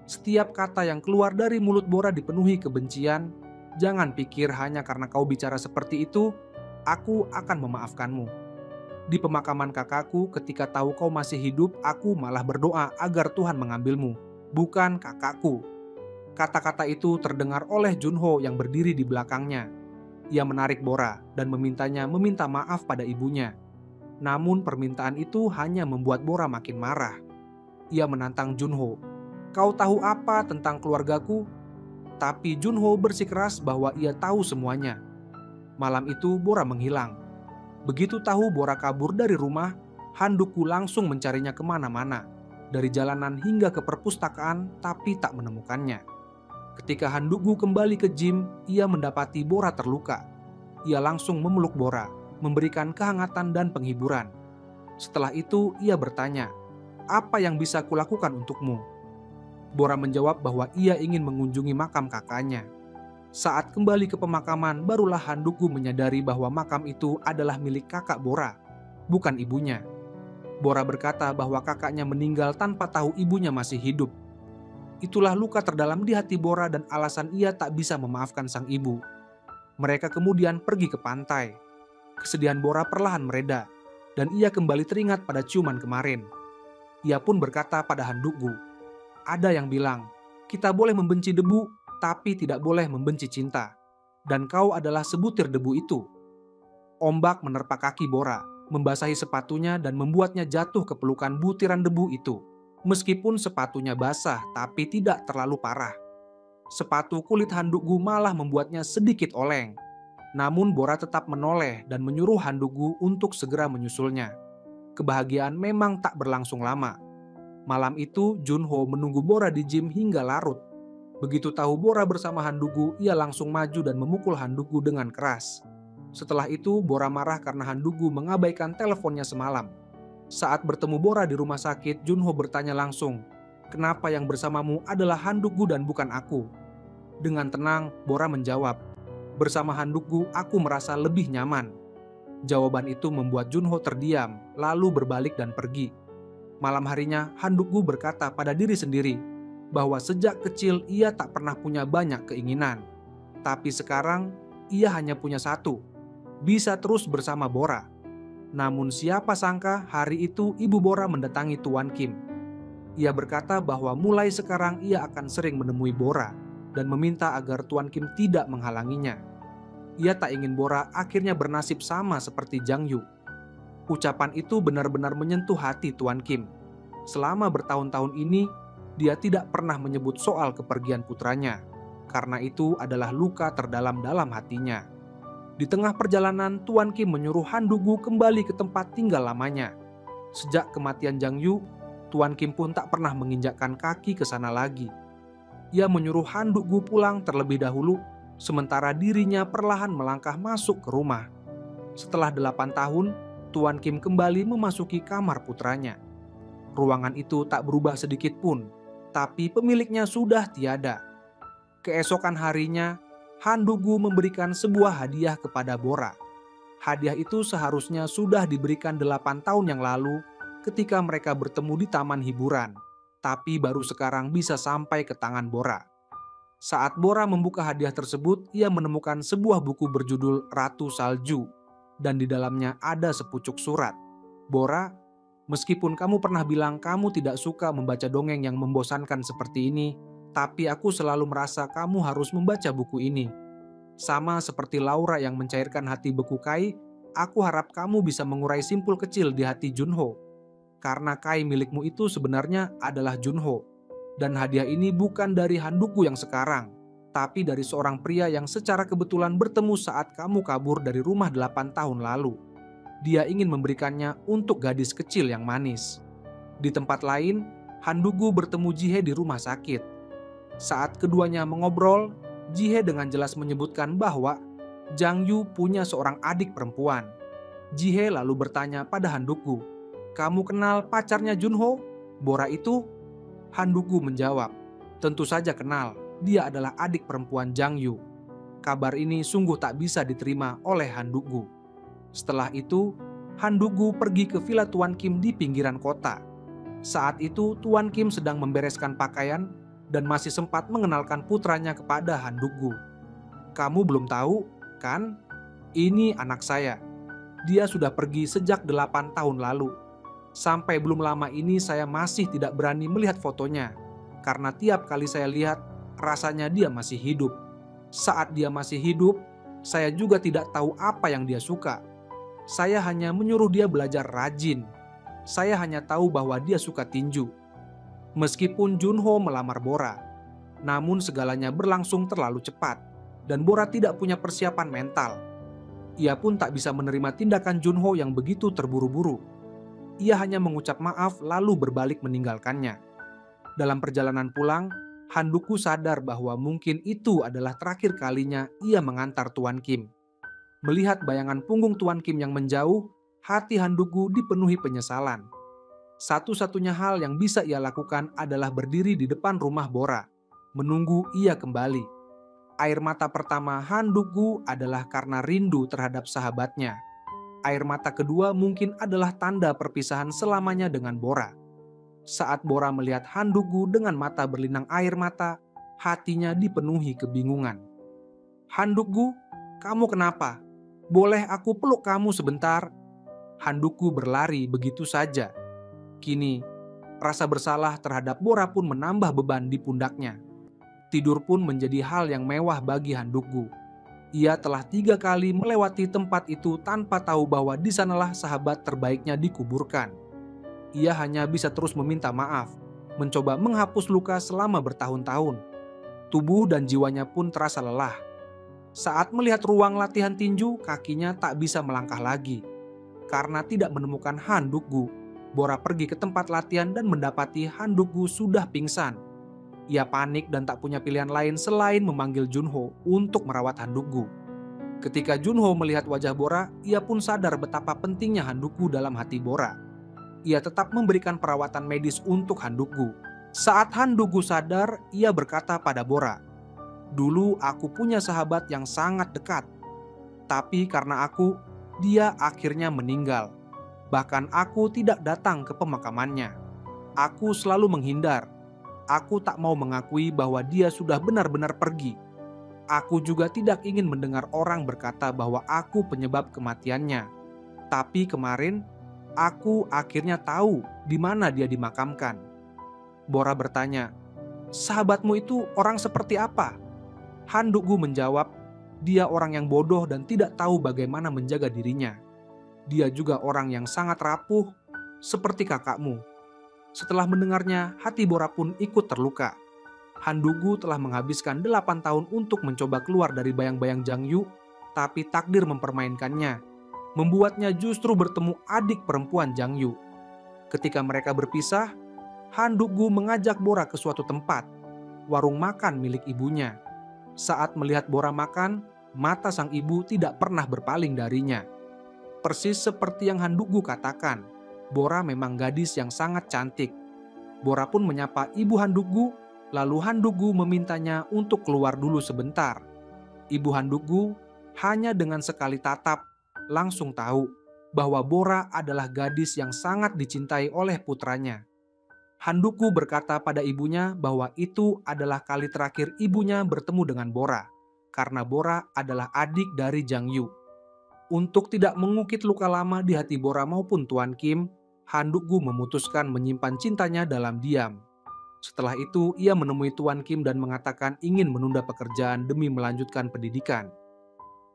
A: Setiap kata yang keluar dari mulut Bora dipenuhi kebencian. "Jangan pikir hanya karena kau bicara seperti itu, aku akan memaafkanmu. Di pemakaman kakakku ketika tahu kau masih hidup, aku malah berdoa agar Tuhan mengambilmu, bukan kakakku." Kata-kata itu terdengar oleh Junho yang berdiri di belakangnya. Ia menarik Bora dan memintanya meminta maaf pada ibunya. Namun permintaan itu hanya membuat Bora makin marah. Ia menantang Junho, "Kau tahu apa tentang keluargaku?" Tapi Junho bersikeras bahwa ia tahu semuanya. Malam itu Bora menghilang. Begitu tahu Bora kabur dari rumah, Han-dugu langsung mencarinya kemana-mana, dari jalanan hingga ke perpustakaan, tapi tak menemukannya. Ketika Han-dugu kembali ke gym, ia mendapati Bora terluka. Ia langsung memeluk Bora, memberikan kehangatan dan penghiburan. Setelah itu ia bertanya, "Apa yang bisa kulakukan untukmu?" Bora menjawab bahwa ia ingin mengunjungi makam kakaknya. Saat kembali ke pemakaman, barulah Han-dugu menyadari bahwa makam itu adalah milik kakak Bora, bukan ibunya. Bora berkata bahwa kakaknya meninggal tanpa tahu ibunya masih hidup. Itulah luka terdalam di hati Bora dan alasan ia tak bisa memaafkan sang ibu. Mereka kemudian pergi ke pantai. Kesedihan Bora perlahan mereda, dan ia kembali teringat pada ciuman kemarin. Ia pun berkata pada Han-dugu, "Ada yang bilang, kita boleh membenci debu, tapi tidak boleh membenci cinta. Dan kau adalah sebutir debu itu." Ombak menerpa kaki Bora, membasahi sepatunya dan membuatnya jatuh ke pelukan butiran debu itu. Meskipun sepatunya basah, tapi tidak terlalu parah. Sepatu kulit Han-dugu malah membuatnya sedikit oleng. Namun Bora tetap menoleh dan menyuruh Han-dugu untuk segera menyusulnya. Kebahagiaan memang tak berlangsung lama. Malam itu Junho menunggu Bora di gym hingga larut. Begitu tahu Bora bersama Han-dugu, ia langsung maju dan memukul Han-dugu dengan keras. Setelah itu Bora marah karena Han-dugu mengabaikan teleponnya semalam. Saat bertemu Bora di rumah sakit, Junho bertanya langsung, "Kenapa yang bersamamu adalah Han-dugu dan bukan aku?" Dengan tenang, Bora menjawab, "Bersama Han-dugu aku merasa lebih nyaman." Jawaban itu membuat Junho terdiam, lalu berbalik dan pergi. Malam harinya, Han-dugu berkata pada diri sendiri bahwa sejak kecil ia tak pernah punya banyak keinginan. Tapi sekarang ia hanya punya satu, bisa terus bersama Bora. Namun siapa sangka hari itu ibu Bora mendatangi Tuan Kim. Ia berkata bahwa mulai sekarang ia akan sering menemui Bora dan meminta agar Tuan Kim tidak menghalanginya. Ia tak ingin Bora akhirnya bernasib sama seperti Jang Yu. Ucapan itu benar-benar menyentuh hati Tuan Kim. Selama bertahun-tahun ini, dia tidak pernah menyebut soal kepergian putranya, karena itu adalah luka terdalam dalam hatinya. Di tengah perjalanan, Tuan Kim menyuruh Han-dugu kembali ke tempat tinggal lamanya. Sejak kematian Jang Yu, Tuan Kim pun tak pernah menginjakkan kaki ke sana lagi. Ia menyuruh Han-dugu pulang terlebih dahulu, sementara dirinya perlahan melangkah masuk ke rumah. Setelah 8 tahun, Tuan Kim kembali memasuki kamar putranya. Ruangan itu tak berubah sedikit pun, tapi pemiliknya sudah tiada. Keesokan harinya, Han-dugu memberikan sebuah hadiah kepada Bora. Hadiah itu seharusnya sudah diberikan 8 tahun yang lalu ketika mereka bertemu di taman hiburan, tapi baru sekarang bisa sampai ke tangan Bora. Saat Bora membuka hadiah tersebut, ia menemukan sebuah buku berjudul Ratu Salju, dan di dalamnya ada sepucuk surat. "Bora, meskipun kamu pernah bilang kamu tidak suka membaca dongeng yang membosankan seperti ini, tapi aku selalu merasa kamu harus membaca buku ini. Sama seperti Laura yang mencairkan hati beku Kai, aku harap kamu bisa mengurai simpul kecil di hati Junho. Karena Kai milikmu itu sebenarnya adalah Junho. Dan hadiah ini bukan dari Han-dugu yang sekarang, tapi dari seorang pria yang secara kebetulan bertemu saat kamu kabur dari rumah 8 tahun lalu. Dia ingin memberikannya untuk gadis kecil yang manis." Di tempat lain, Han-dugu bertemu Jihe di rumah sakit. Saat keduanya mengobrol, Jihe dengan jelas menyebutkan bahwa Jang Yu punya seorang adik perempuan. Jihe lalu bertanya pada Han-dugu, "Kamu kenal pacarnya Junho, Bora itu?" Han-dugu menjawab, "Tentu saja kenal, dia adalah adik perempuan Jang Yu." Kabar ini sungguh tak bisa diterima oleh Han-dugu. Setelah itu, Han-dugu pergi ke villa Tuan Kim di pinggiran kota. Saat itu Tuan Kim sedang membereskan pakaian dan masih sempat mengenalkan putranya kepada Han-dugu. "Kamu belum tahu, kan? Ini anak saya. Dia sudah pergi sejak 8 tahun lalu. Sampai belum lama ini saya masih tidak berani melihat fotonya, karena tiap kali saya lihat, rasanya dia masih hidup. Saat dia masih hidup, saya juga tidak tahu apa yang dia suka. Saya hanya menyuruh dia belajar rajin. Saya hanya tahu bahwa dia suka tinju." Meskipun Junho melamar Bora, namun segalanya berlangsung terlalu cepat, dan Bora tidak punya persiapan mental. Ia pun tak bisa menerima tindakan Junho yang begitu terburu-buru. ia hanya mengucap maaf lalu berbalik meninggalkannya. Dalam perjalanan pulang, Han Duku sadar bahwa mungkin itu adalah terakhir kalinya ia mengantar Tuan Kim. Melihat bayangan punggung Tuan Kim yang menjauh, hati Han Duku dipenuhi penyesalan. Satu-satunya hal yang bisa ia lakukan adalah berdiri di depan rumah Bora, menunggu ia kembali. Air mata pertama Han Duku adalah karena rindu terhadap sahabatnya. Air mata kedua mungkin adalah tanda perpisahan selamanya dengan Bora. Saat Bora melihat Han Duku dengan mata berlinang air mata, hatinya dipenuhi kebingungan. "Han Duku, kamu kenapa? Boleh aku peluk kamu sebentar?" Han Duku berlari begitu saja. Kini, rasa bersalah terhadap Bora pun menambah beban di pundaknya. Tidur pun menjadi hal yang mewah bagi Han Duku. Ia telah 3 kali melewati tempat itu tanpa tahu bahwa di sanalah sahabat terbaiknya dikuburkan. Ia hanya bisa terus meminta maaf, mencoba menghapus luka selama bertahun-tahun. Tubuh dan jiwanya pun terasa lelah. Saat melihat ruang latihan tinju, kakinya tak bisa melangkah lagi. Karena tidak menemukan Han Duku, Bora pergi ke tempat latihan dan mendapati Han Duku sudah pingsan. Ia panik dan tak punya pilihan lain selain memanggil Junho untuk merawat Han Duku. Ketika Junho melihat wajah Bora, ia pun sadar betapa pentingnya Han Duku dalam hati Bora. Ia tetap memberikan perawatan medis untuk Han Duku. Saat Han Duku sadar, ia berkata pada Bora, "Dulu aku punya sahabat yang sangat dekat. Tapi karena aku, dia akhirnya meninggal. Bahkan aku tidak datang ke pemakamannya. Aku selalu menghindar. Aku tak mau mengakui bahwa dia sudah benar-benar pergi. Aku juga tidak ingin mendengar orang berkata bahwa aku penyebab kematiannya. Tapi kemarin, aku akhirnya tahu di mana dia dimakamkan." Bora bertanya, "Sahabatmu itu orang seperti apa?" Han Duku menjawab, "Dia orang yang bodoh dan tidak tahu bagaimana menjaga dirinya. Dia juga orang yang sangat rapuh, seperti kakakmu." Setelah mendengarnya, hati Bora pun ikut terluka. Han Duku telah menghabiskan 8 tahun untuk mencoba keluar dari bayang-bayang Jang Yu, tapi takdir mempermainkannya, membuatnya justru bertemu adik perempuan Jang Yu. Ketika mereka berpisah, Han Duku mengajak Bora ke suatu tempat, warung makan milik ibunya. Saat melihat Bora makan, mata sang ibu tidak pernah berpaling darinya. Persis seperti yang Han Duku katakan, Bora memang gadis yang sangat cantik. Bora pun menyapa ibu Han Duku, lalu Han Duku memintanya untuk keluar dulu sebentar. Ibu Han Duku hanya dengan sekali tatap langsung tahu bahwa Bora adalah gadis yang sangat dicintai oleh putranya. Han Duku berkata pada ibunya bahwa itu adalah kali terakhir ibunya bertemu dengan Bora, karena Bora adalah adik dari Jang Yu. Untuk tidak mengukit luka lama di hati Bora maupun Tuan Kim, Han Duku memutuskan menyimpan cintanya dalam diam. Setelah itu, ia menemui Tuan Kim dan mengatakan ingin menunda pekerjaan demi melanjutkan pendidikan.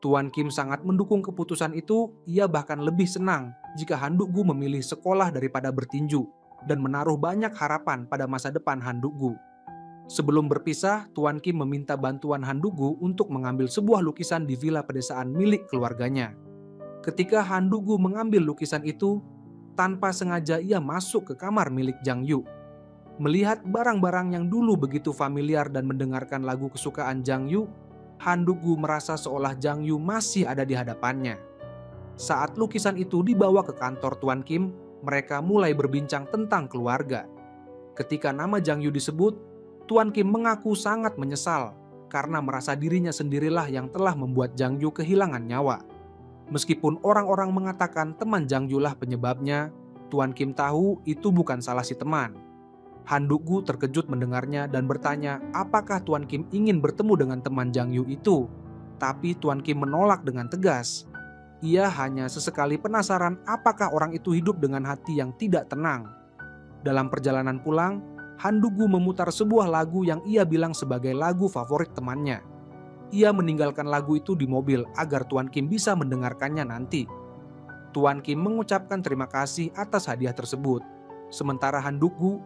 A: Tuan Kim sangat mendukung keputusan itu. Ia bahkan lebih senang jika Han Duku memilih sekolah daripada bertinju dan menaruh banyak harapan pada masa depan Han Duku. Sebelum berpisah, Tuan Kim meminta bantuan Han Duku untuk mengambil sebuah lukisan di villa pedesaan milik keluarganya. Ketika Han Duku mengambil lukisan itu, tanpa sengaja ia masuk ke kamar milik Jang Yu. Melihat barang-barang yang dulu begitu familiar dan mendengarkan lagu kesukaan Jang Yu, Han Duku merasa seolah Jang Yu masih ada di hadapannya. Saat lukisan itu dibawa ke kantor Tuan Kim, mereka mulai berbincang tentang keluarga. Ketika nama Jang Yu disebut, Tuan Kim mengaku sangat menyesal karena merasa dirinya sendirilah yang telah membuat Jang Yu kehilangan nyawa. Meskipun orang-orang mengatakan teman Jang Yu lah penyebabnya, Tuan Kim tahu itu bukan salah si teman. Han Duku terkejut mendengarnya dan bertanya apakah Tuan Kim ingin bertemu dengan teman Jang Yu itu. Tapi Tuan Kim menolak dengan tegas. Ia hanya sesekali penasaran apakah orang itu hidup dengan hati yang tidak tenang. Dalam perjalanan pulang, Han Duku memutar sebuah lagu yang ia bilang sebagai lagu favorit temannya. Ia meninggalkan lagu itu di mobil agar Tuan Kim bisa mendengarkannya nanti. Tuan Kim mengucapkan terima kasih atas hadiah tersebut. Sementara Han Duku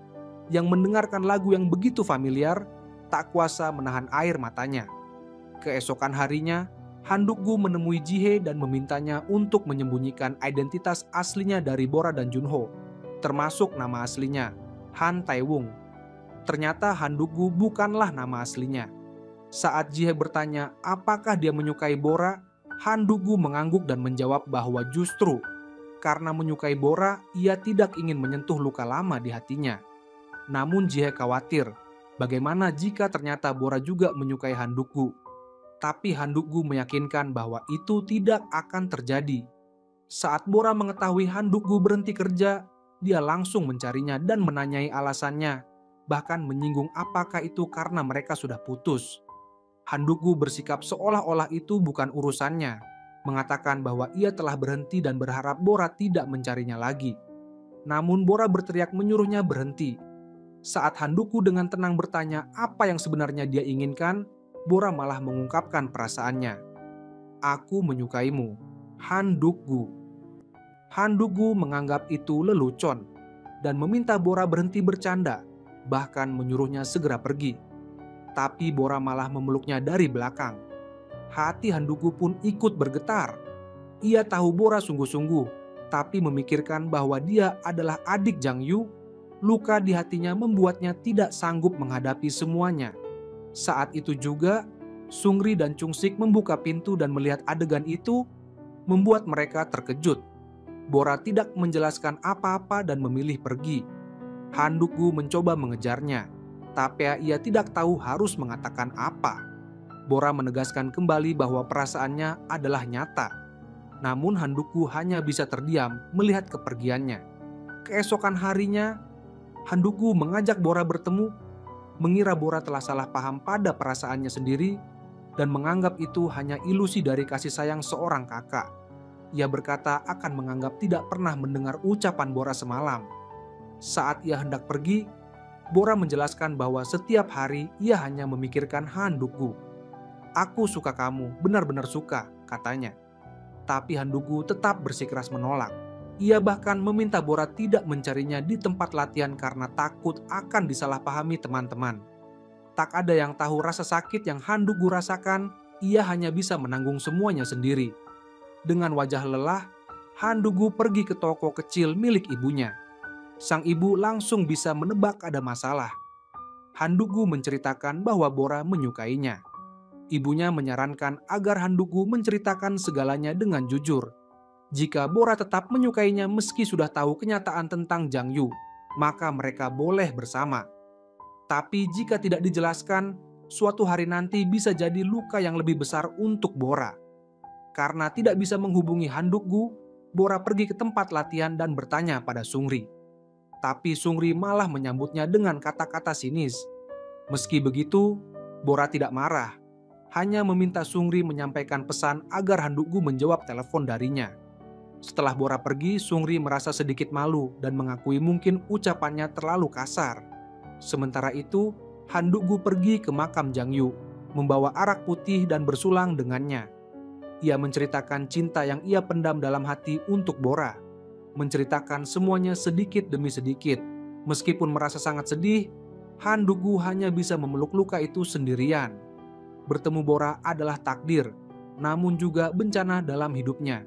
A: yang mendengarkan lagu yang begitu familiar, tak kuasa menahan air matanya. Keesokan harinya, Han Duku menemui Jihe dan memintanya untuk menyembunyikan identitas aslinya dari Bora dan Junho termasuk nama aslinya, Han Taewung. Ternyata Han Dugu bukanlah nama aslinya. Saat Jihye bertanya apakah dia menyukai Bora, Han Dugu mengangguk dan menjawab bahwa justru karena menyukai Bora, ia tidak ingin menyentuh luka lama di hatinya. Namun Jihye khawatir, bagaimana jika ternyata Bora juga menyukai Han Dugu. Tapi Han Dugu meyakinkan bahwa itu tidak akan terjadi. Saat Bora mengetahui Han Dugu berhenti kerja, dia langsung mencarinya dan menanyai alasannya, bahkan menyinggung apakah itu karena mereka sudah putus. Han Dugu bersikap seolah-olah itu bukan urusannya, mengatakan bahwa ia telah berhenti dan berharap Bora tidak mencarinya lagi. Namun Bora berteriak menyuruhnya berhenti. Saat Han Dugu dengan tenang bertanya apa yang sebenarnya dia inginkan, Bora malah mengungkapkan perasaannya. "Aku menyukaimu, Han Dugu." Han Dugu menganggap itu lelucon dan meminta Bora berhenti bercanda, bahkan menyuruhnya segera pergi. Tapi Bora malah memeluknya dari belakang. Hati Han Dugu pun ikut bergetar. Ia tahu Bora sungguh-sungguh, tapi memikirkan bahwa dia adalah adik Jang Yu, luka di hatinya membuatnya tidak sanggup menghadapi semuanya. Saat itu juga, Sungri dan Chungsik membuka pintu dan melihat adegan itu, membuat mereka terkejut. Bora tidak menjelaskan apa-apa dan memilih pergi. Han Dugu mencoba mengejarnya, tapi ia tidak tahu harus mengatakan apa. Bora menegaskan kembali bahwa perasaannya adalah nyata. Namun Han Dugu hanya bisa terdiam melihat kepergiannya. Keesokan harinya, Han Dugu mengajak Bora bertemu, mengira Bora telah salah paham pada perasaannya sendiri dan menganggap itu hanya ilusi dari kasih sayang seorang kakak. Ia berkata akan menganggap tidak pernah mendengar ucapan Bora semalam. Saat ia hendak pergi, Bora menjelaskan bahwa setiap hari ia hanya memikirkan Han Dugu. "Aku suka kamu, benar-benar suka," katanya. Tapi Han Dugu tetap bersikeras menolak. Ia bahkan meminta Bora tidak mencarinya di tempat latihan karena takut akan disalahpahami teman-teman. Tak ada yang tahu rasa sakit yang Han Dugu rasakan, ia hanya bisa menanggung semuanya sendiri. Dengan wajah lelah, Han Dugu pergi ke toko kecil milik ibunya. Sang ibu langsung bisa menebak ada masalah. Han Dugu menceritakan bahwa Bora menyukainya. Ibunya menyarankan agar Han Dugu menceritakan segalanya dengan jujur. Jika Bora tetap menyukainya meski sudah tahu kenyataan tentang Jang Yu, maka mereka boleh bersama. Tapi jika tidak dijelaskan, suatu hari nanti bisa jadi luka yang lebih besar untuk Bora. Karena tidak bisa menghubungi Han Dugu, Bora pergi ke tempat latihan dan bertanya pada Sungri. Tapi Sungri malah menyambutnya dengan kata-kata sinis. Meski begitu, Bora tidak marah, hanya meminta Sungri menyampaikan pesan agar Han Dugu menjawab telepon darinya. Setelah Bora pergi, Sungri merasa sedikit malu dan mengakui mungkin ucapannya terlalu kasar. Sementara itu, Han Dugu pergi ke makam Jang Yu, membawa arak putih dan bersulang dengannya. Ia menceritakan cinta yang ia pendam dalam hati untuk Bora. Menceritakan semuanya sedikit demi sedikit. Meskipun merasa sangat sedih, Han Dugu hanya bisa memeluk luka itu sendirian. Bertemu Bora adalah takdir, namun juga bencana dalam hidupnya.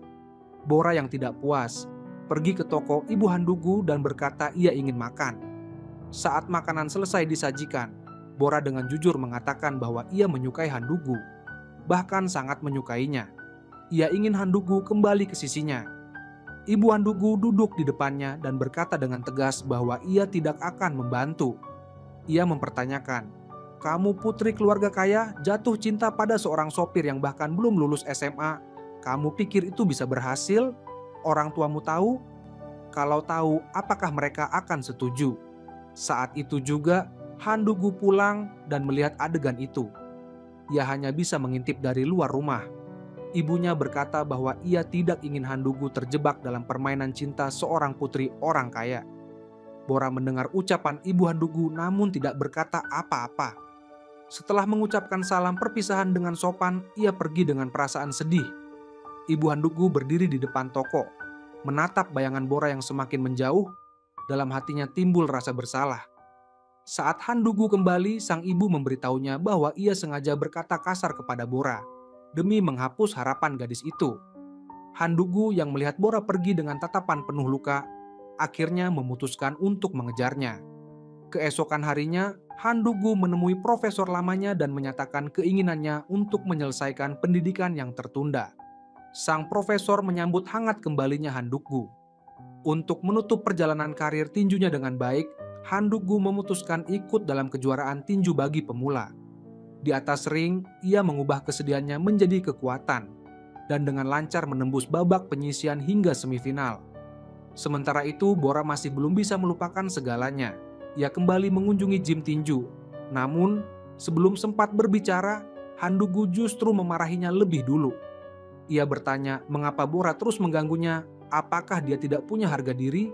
A: Bora yang tidak puas, pergi ke toko ibu Han Dugu dan berkata ia ingin makan. Saat makanan selesai disajikan, Bora dengan jujur mengatakan bahwa ia menyukai Han Dugu, bahkan sangat menyukainya. Ia ingin Han Dugu kembali ke sisinya. Ibu Han Dugu duduk di depannya dan berkata dengan tegas bahwa ia tidak akan membantu. Ia mempertanyakan, "Kamu putri keluarga kaya jatuh cinta pada seorang sopir yang bahkan belum lulus SMA. Kamu pikir itu bisa berhasil? Orang tuamu tahu? Kalau tahu, apakah mereka akan setuju?" Saat itu juga, Han Dugu pulang dan melihat adegan itu. Ia hanya bisa mengintip dari luar rumah. Ibunya berkata bahwa ia tidak ingin Han Dugu terjebak dalam permainan cinta seorang putri orang kaya. Bora mendengar ucapan ibu Han Dugu namun tidak berkata apa-apa. Setelah mengucapkan salam perpisahan dengan sopan, ia pergi dengan perasaan sedih. Ibu Han Dugu berdiri di depan toko, menatap bayangan Bora yang semakin menjauh. Dalam hatinya timbul rasa bersalah. Saat Han Dugu kembali, sang ibu memberitahunya bahwa ia sengaja berkata kasar kepada Bora demi menghapus harapan gadis itu. Han Dugu yang melihat Bora pergi dengan tatapan penuh luka, akhirnya memutuskan untuk mengejarnya. Keesokan harinya, Handugu menemui profesor lamanya dan menyatakan keinginannya untuk menyelesaikan pendidikan yang tertunda. Sang profesor menyambut hangat kembalinya Handugu. Untuk menutup perjalanan karir tinjunya dengan baik, Handugu memutuskan ikut dalam kejuaraan tinju bagi pemula. Di atas ring, ia mengubah kesedihannya menjadi kekuatan dan dengan lancar menembus babak penyisihan hingga semifinal. Sementara itu, Bora masih belum bisa melupakan segalanya. Ia kembali mengunjungi gym tinju. Namun, sebelum sempat berbicara, Handugu justru memarahinya lebih dulu. Ia bertanya mengapa Bora terus mengganggunya, apakah dia tidak punya harga diri?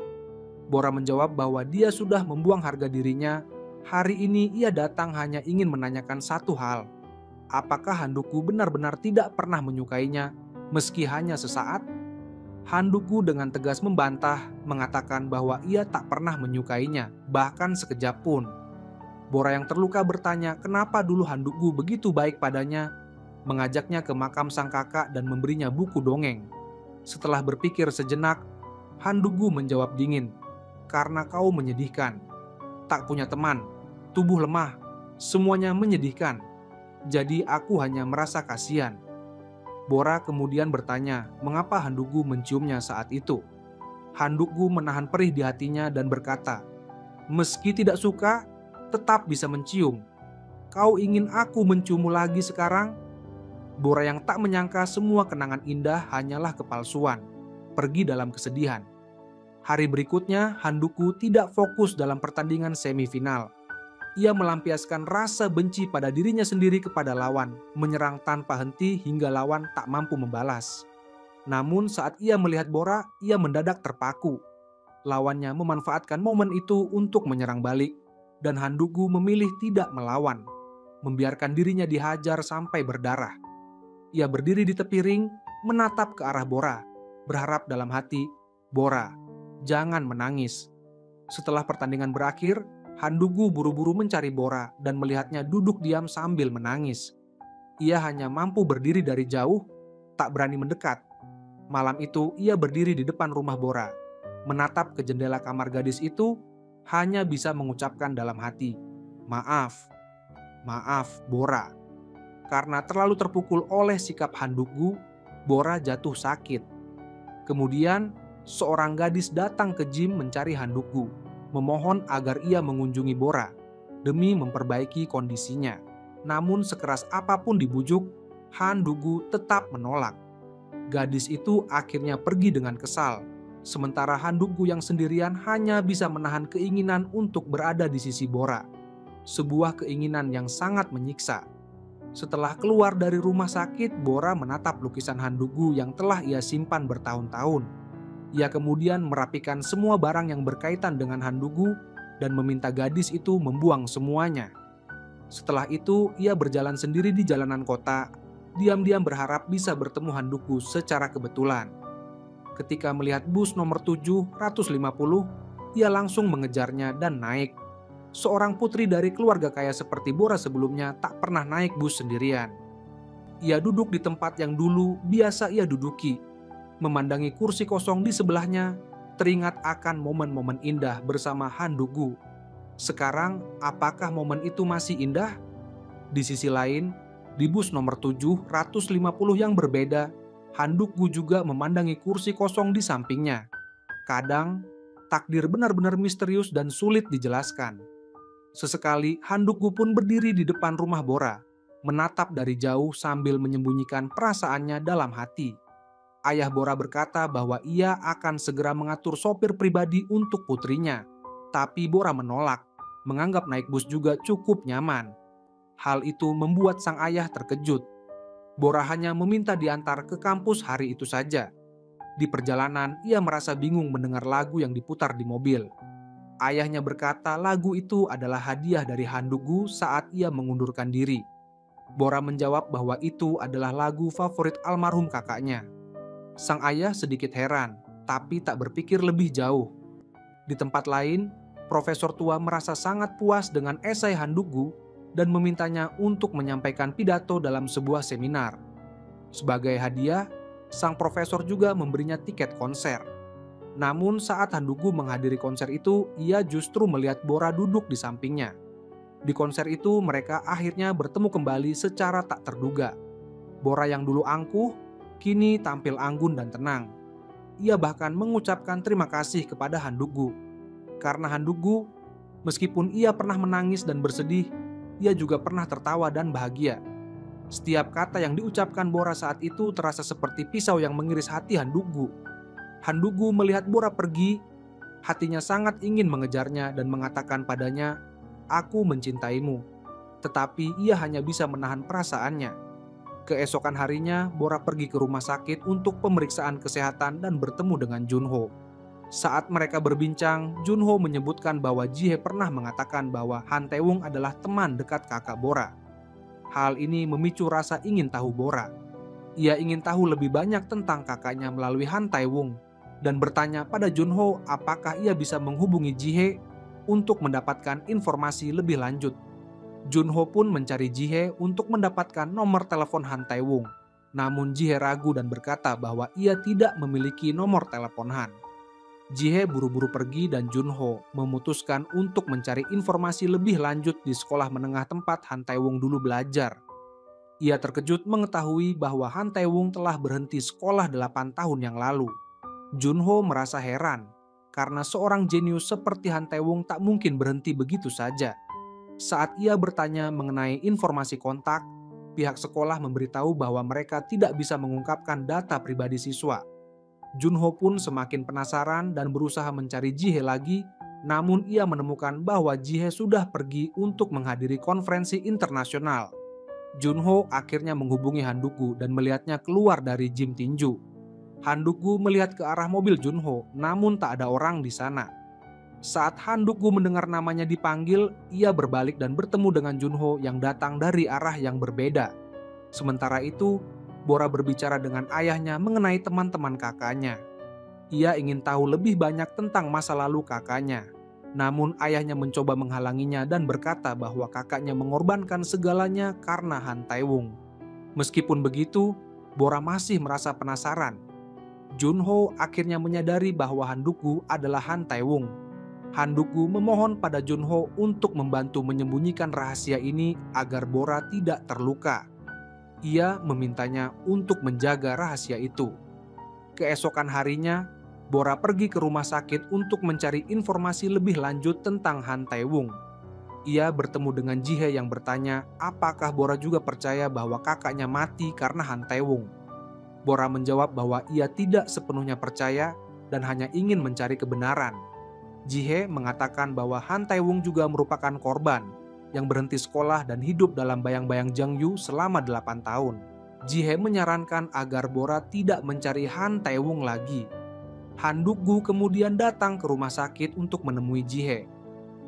A: Bora menjawab bahwa dia sudah membuang harga dirinya. Hari ini ia datang hanya ingin menanyakan satu hal. Apakah Handugu benar-benar tidak pernah menyukainya, meski hanya sesaat? Handugu dengan tegas membantah, mengatakan bahwa ia tak pernah menyukainya, bahkan sekejap pun. Bora yang terluka bertanya kenapa dulu Handugu begitu baik padanya, mengajaknya ke makam sang kakak dan memberinya buku dongeng. Setelah berpikir sejenak, Handugu menjawab dingin, "Karena kau menyedihkan. Tak punya teman, tubuh lemah, semuanya menyedihkan. Jadi aku hanya merasa kasihan." Bora kemudian bertanya mengapa Handugu menciumnya saat itu. Handugu menahan perih di hatinya dan berkata, "Meski tidak suka, tetap bisa mencium. Kau ingin aku menciummu lagi sekarang?" Bora yang tak menyangka semua kenangan indah hanyalah kepalsuan, pergi dalam kesedihan. Hari berikutnya, Handugu tidak fokus dalam pertandingan semifinal. Ia melampiaskan rasa benci pada dirinya sendiri kepada lawan, menyerang tanpa henti hingga lawan tak mampu membalas. Namun saat ia melihat Bora, ia mendadak terpaku. Lawannya memanfaatkan momen itu untuk menyerang balik, dan Handugu memilih tidak melawan, membiarkan dirinya dihajar sampai berdarah. Ia berdiri di tepi ring, menatap ke arah Bora, berharap dalam hati, "Bora, jangan menangis." Setelah pertandingan berakhir, Handugu buru-buru mencari Bora dan melihatnya duduk diam sambil menangis. Ia hanya mampu berdiri dari jauh, tak berani mendekat. Malam itu ia berdiri di depan rumah Bora, menatap ke jendela kamar gadis itu, hanya bisa mengucapkan dalam hati, "Maaf, maaf Bora." Karena terlalu terpukul oleh sikap Handugu, Bora jatuh sakit. Kemudian, seorang gadis datang ke gym mencari Handugu, memohon agar ia mengunjungi Bora demi memperbaiki kondisinya. Namun sekeras apapun dibujuk, Handugu tetap menolak. Gadis itu akhirnya pergi dengan kesal, sementara Handugu yang sendirian hanya bisa menahan keinginan untuk berada di sisi Bora. Sebuah keinginan yang sangat menyiksa. Setelah keluar dari rumah sakit, Bora menatap lukisan Handugu yang telah ia simpan bertahun-tahun. Ia kemudian merapikan semua barang yang berkaitan dengan Handugu dan meminta gadis itu membuang semuanya. Setelah itu, ia berjalan sendiri di jalanan kota, diam-diam berharap bisa bertemu Handugu secara kebetulan. Ketika melihat bus nomor 750, ia langsung mengejarnya dan naik. Seorang putri dari keluarga kaya seperti Bora sebelumnya tak pernah naik bus sendirian. Ia duduk di tempat yang dulu biasa ia duduki. Memandangi kursi kosong di sebelahnya, teringat akan momen-momen indah bersama Handugu. Sekarang, apakah momen itu masih indah? Di sisi lain, di bus nomor 750 yang berbeda, Handugu juga memandangi kursi kosong di sampingnya. Kadang, takdir benar-benar misterius dan sulit dijelaskan. Sesekali, Handugu pun berdiri di depan rumah Bora, menatap dari jauh sambil menyembunyikan perasaannya dalam hati. Ayah Bora berkata bahwa ia akan segera mengatur sopir pribadi untuk putrinya, tapi Bora menolak, menganggap naik bus juga cukup nyaman. Hal itu membuat sang ayah terkejut. Bora hanya meminta diantar ke kampus hari itu saja. Di perjalanan, ia merasa bingung mendengar lagu yang diputar di mobil. Ayahnya berkata lagu itu adalah hadiah dari Handugu saat ia mengundurkan diri. Bora menjawab bahwa itu adalah lagu favorit almarhum kakaknya. Sang ayah sedikit heran, tapi tak berpikir lebih jauh. Di tempat lain, Profesor tua merasa sangat puas dengan esai Handugu dan memintanya untuk menyampaikan pidato dalam sebuah seminar. Sebagai hadiah, sang profesor juga memberinya tiket konser. Namun saat Handugu menghadiri konser itu, ia justru melihat Bora duduk di sampingnya. Di konser itu mereka akhirnya bertemu kembali secara tak terduga. Bora yang dulu angkuh, kini tampil anggun dan tenang. Ia bahkan mengucapkan terima kasih kepada Handugu. Karena Handugu, meskipun ia pernah menangis dan bersedih, ia juga pernah tertawa dan bahagia. Setiap kata yang diucapkan Bora saat itu terasa seperti pisau yang mengiris hati Handugu. Handugu melihat Bora pergi, hatinya sangat ingin mengejarnya dan mengatakan padanya, "Aku mencintaimu." Tetapi ia hanya bisa menahan perasaannya. Keesokan harinya, Bora pergi ke rumah sakit untuk pemeriksaan kesehatan dan bertemu dengan Junho. Saat mereka berbincang, Junho menyebutkan bahwa Jihye pernah mengatakan bahwa Han Tae-woong adalah teman dekat kakak Bora. Hal ini memicu rasa ingin tahu Bora. Ia ingin tahu lebih banyak tentang kakaknya melalui Han Tae-woong dan bertanya pada Junho apakah ia bisa menghubungi Jihye untuk mendapatkan informasi lebih lanjut. Junho pun mencari Jihye untuk mendapatkan nomor telepon Han Tae-woong. Namun Jihye ragu dan berkata bahwa ia tidak memiliki nomor telepon Han. Jihye buru-buru pergi dan Junho memutuskan untuk mencari informasi lebih lanjut di sekolah menengah tempat Han Tae-woong dulu belajar. Ia terkejut mengetahui bahwa Han Tae-woong telah berhenti sekolah 8 tahun yang lalu. Junho merasa heran karena seorang jenius seperti Han Tae-woong tak mungkin berhenti begitu saja. Saat ia bertanya mengenai informasi kontak, pihak sekolah memberitahu bahwa mereka tidak bisa mengungkapkan data pribadi siswa. Junho pun semakin penasaran dan berusaha mencari Jihye lagi, namun ia menemukan bahwa Jihye sudah pergi untuk menghadiri konferensi internasional. Junho akhirnya menghubungi Handugu dan melihatnya keluar dari gym tinju. Handugu melihat ke arah mobil Junho, namun tak ada orang di sana. Saat Handugu mendengar namanya dipanggil, ia berbalik dan bertemu dengan Junho yang datang dari arah yang berbeda. Sementara itu, Bora berbicara dengan ayahnya mengenai teman-teman kakaknya. Ia ingin tahu lebih banyak tentang masa lalu kakaknya. Namun ayahnya mencoba menghalanginya dan berkata bahwa kakaknya mengorbankan segalanya karena Han Tae-woong. Meskipun begitu, Bora masih merasa penasaran. Junho akhirnya menyadari bahwa Handugu adalah Han Tae-woong. Handugu memohon pada Junho untuk membantu menyembunyikan rahasia ini agar Bora tidak terluka. Ia memintanya untuk menjaga rahasia itu. Keesokan harinya, Bora pergi ke rumah sakit untuk mencari informasi lebih lanjut tentang Han Tae-woong. Ia bertemu dengan Jihye yang bertanya apakah Bora juga percaya bahwa kakaknya mati karena Han Tae-woong. Bora menjawab bahwa ia tidak sepenuhnya percaya dan hanya ingin mencari kebenaran. Jihye mengatakan bahwa Han Tae-woong juga merupakan korban yang berhenti sekolah dan hidup dalam bayang-bayang Jang Yu selama 8 tahun. Jihye menyarankan agar Bora tidak mencari Han Tae-woong lagi. Handugu kemudian datang ke rumah sakit untuk menemui Jihye.